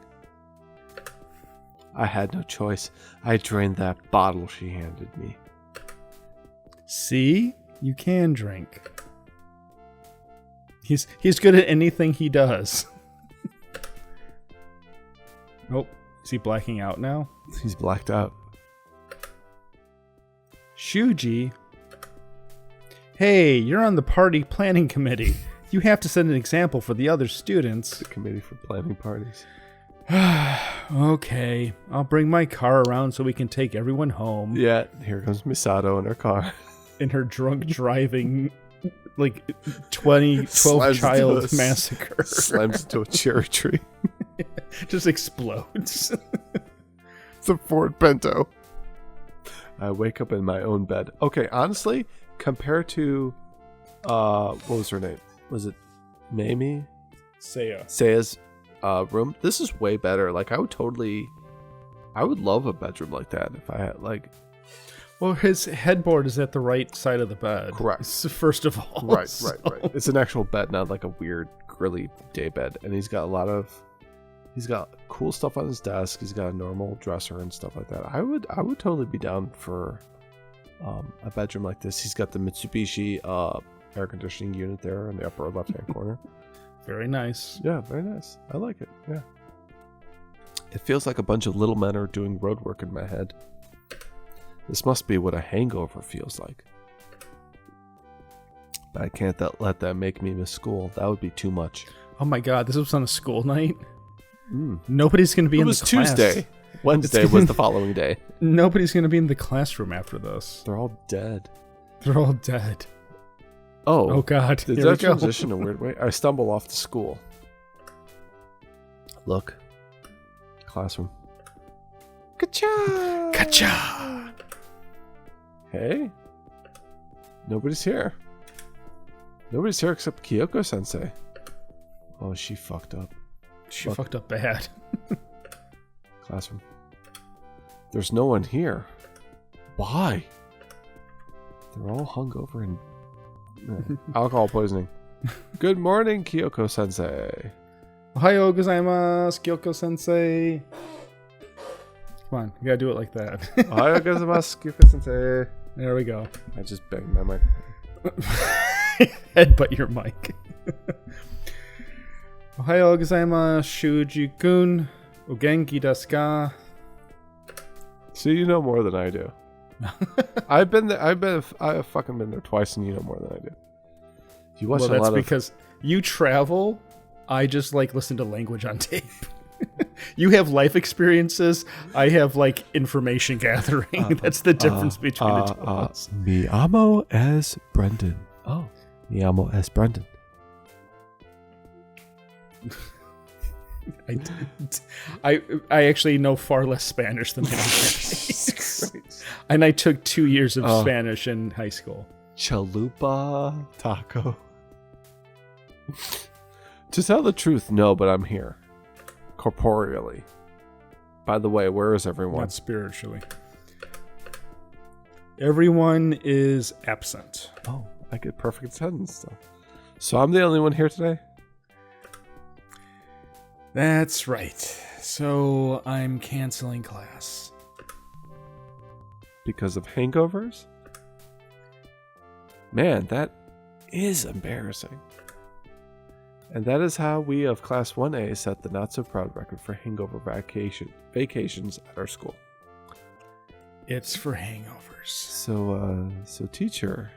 I had no choice. I drained that bottle she handed me. See? You can drink. He's good at anything he does. Oh, is he blacking out now? He's blacked out. Shuji? Hey, you're on the party planning committee. You have to set an example for the other students. The committee for planning parties. Okay, I'll bring my car around so we can take everyone home. Yeah, here comes Misato in her car. In her drunk driving, like, 12 child massacre. Slams into a cherry tree. Just explodes. It's a Ford Pinto. I wake up in my own bed. Okay, honestly, compared to, what was her name? Was it Mamie? Saya's room. This is way better. Like, I would love a bedroom like that if I had, like... Well, his headboard is at the right side of the bed. Correct. First of all. Right. It's an actual bed, not like a weird, grilly day bed. And he's got cool stuff on his desk. He's got a normal dresser and stuff like that. I would totally be down for a bedroom like this. He's got the Mitsubishi air conditioning unit there in the upper left-hand corner. Very nice. Yeah, very nice. I like it. Yeah. It feels like a bunch of little men are doing road work in my head. This must be what a hangover feels like. But I can't let that make me miss school. That would be too much. Oh my god, this was on a school night? Nobody's going to be in the class. It was Tuesday. Wednesday was the following day. Nobody's going to be in the classroom after this. They're all dead. They're all dead. Oh god. Did that transition a weird way? I stumble off to school. Look. Classroom. Ka-cha! Ka-cha! Hey. Nobody's here. Nobody's here except Kyoko-sensei. Oh, she fucked up. She fucked up bad. Classroom. There's no one here. Why? They're all hungover and alcohol poisoning. Good morning, Kyoko-sensei. Ohayou gozaimasu, Kyoko-sensei. Come on, you gotta do it like that. Ohayou gozaimasu, Kyoko-sensei. There we go. I just banged my mic. Headbutt your mic. Ohayou gozaimasu, Shuji-kun. O genki desu ka? See, you know more than I do. I've fucking been there twice, and you know more than I do. You watch well, a that's lot of... because you travel. I just like listen to language on tape. You have life experiences. I have like information gathering. That's the difference between the two of us. Mi amo es Brendan. Oh, mi amo es Brendan. I actually know far less Spanish than I know Japanese. And I took 2 years of Spanish in high school. Chalupa taco. To tell the truth, no, but I'm here. Corporeally. By the way, where is everyone? Not spiritually. Everyone is absent. Oh, I get perfect attendance stuff. So I'm the only one here today? That's right. So I'm canceling class. Because of hangovers? Man, that is embarrassing. And that is how we of Class 1A set the not-so-proud record for hangover vacations at our school. It's for hangovers. So teacher,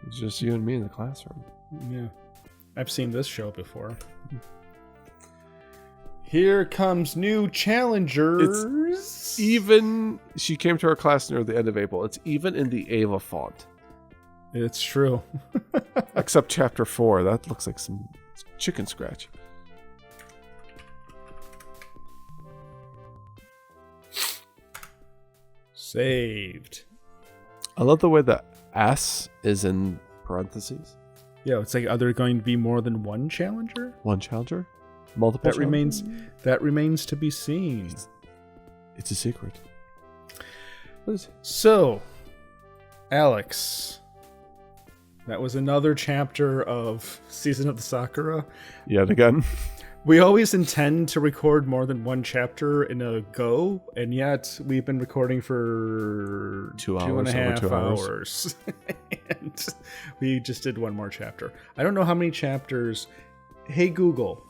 it's just you and me in the classroom. Yeah. I've seen this show before. Here comes new challengers. She came to our class near the end of April. It's even in the Ava font. It's true. Except chapter 4. That looks like some chicken scratch. Saved. I love the way the S is in parentheses. Yeah, it's like, are there going to be more than one challenger? One challenger? Multiple challenges? That remains to be seen. It's a secret. So, Alex, that was another chapter of Season of the Sakura. Yet again. We always intend to record more than one chapter in a go, and yet we've been recording for 2 hours, 2.5 hours. And we just did one more chapter. I don't know how many chapters. Hey, Google.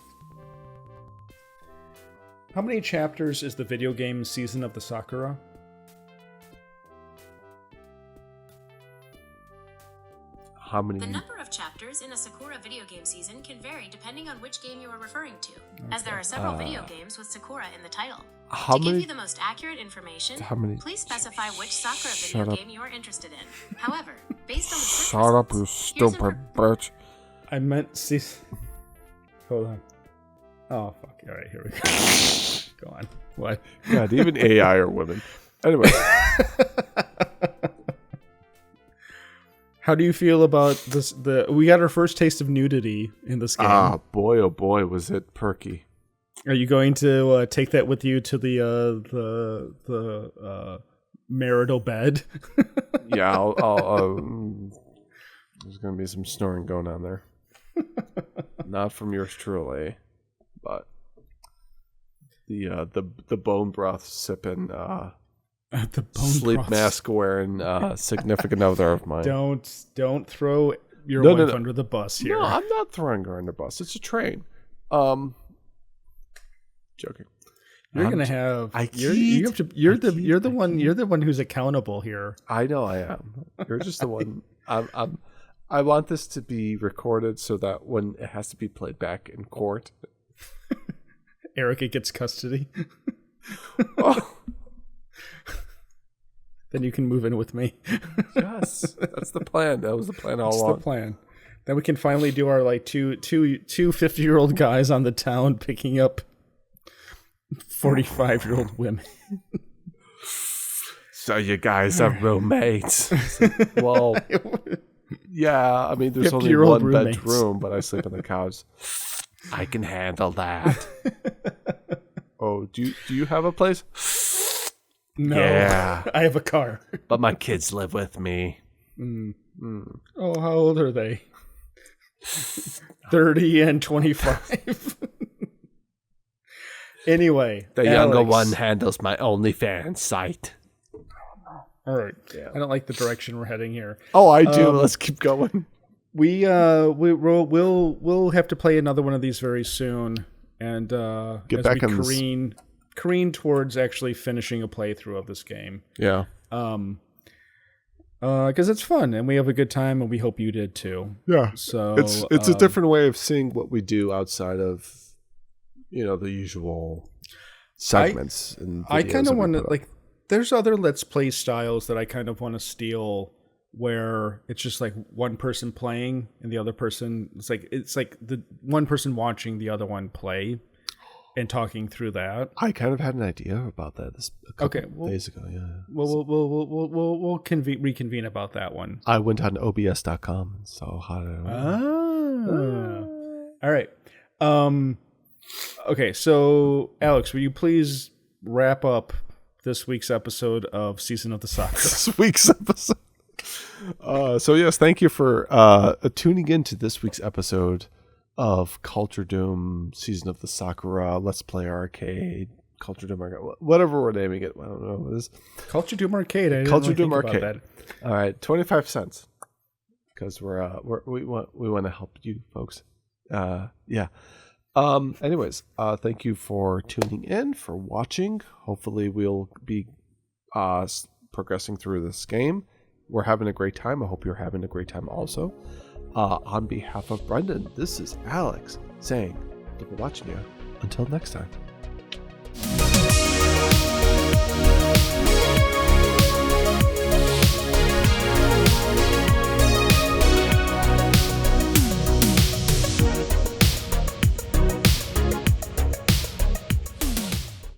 How many chapters is the video game Season of the Sakura? How many? The number of chapters in a Sakura video game season can vary depending on which game you are referring to, as there are several video games with Sakura in the title. Give you the most accurate information, please specify which Sakura video game you are interested in. However, based on the search Shut up, you results, stupid bitch. I meant season... Hold on. Oh, fuck. All right, here we go. Go on. What? God, even AI are women. Anyway. How do you feel about this? We got our first taste of nudity in this game. Oh boy, was it perky. Are you going to take that with you to the marital bed? Yeah, there's going to be some snoring going on there. Not from yours truly, but the bone broth sipping, the bone sleep broth. mask wearing significant other of mine. Don't throw your wife under the bus here. No, I'm not throwing her under the bus. It's a train. Joking. You're gonna have. You're the one who's accountable here. I know I am. You're just the one. I want this to be recorded so that when it has to be played back in court, Erica gets custody. Oh. Then you can move in with me. Yes, that's the plan. That was the plan all along. That's the plan. Then we can finally do our like two 50-year-old guys on the town picking up 45-year-old women. So you guys are roommates. Well, yeah. I mean, there's only one roommates. bedroom, but I sleep on the couch. I can handle that. Oh, do you have a place? No, yeah. I have a car. But my kids live with me. Oh, how old are they? 30 and 25. Anyway, the younger one handles my OnlyFans site. All right. Yeah. I don't like the direction we're heading here. Oh, I do. Let's keep going. We'll have to play another one of these very soon, and get as back we careen towards actually finishing a playthrough of this game. Yeah. because it's fun and we have a good time and we hope you did too. Yeah. So it's a different way of seeing what we do outside of, the usual segments. I kind of want to like. There's other Let's Play styles that I kind of want to steal, where it's just like one person playing and the other person. It's like the one person watching the other one play, and talking through that. I kind of had an idea about that a couple days ago. Yeah. We'll reconvene about that one. I went on OBS.com and saw how to. All right. Okay. So Alex, will you please wrap up this week's episode of Season of the Sakura? This week's episode. So yes, thank you for tuning in to this week's episode of Culture Doom, Season of the Sakura, Let's Play Arcade, Culture Doom Arcade, whatever we're naming it. I don't know what it is. Culture Doom Arcade. Culture Doom Arcade. All right, 25 cents because we want to help you folks. Yeah. Anyways, thank you for tuning in, for watching. Hopefully we'll be progressing through this game. We're having a great time. I hope you're having a great time also. On behalf of Brendan, this is Alex saying, thank you for watching you. Until next time.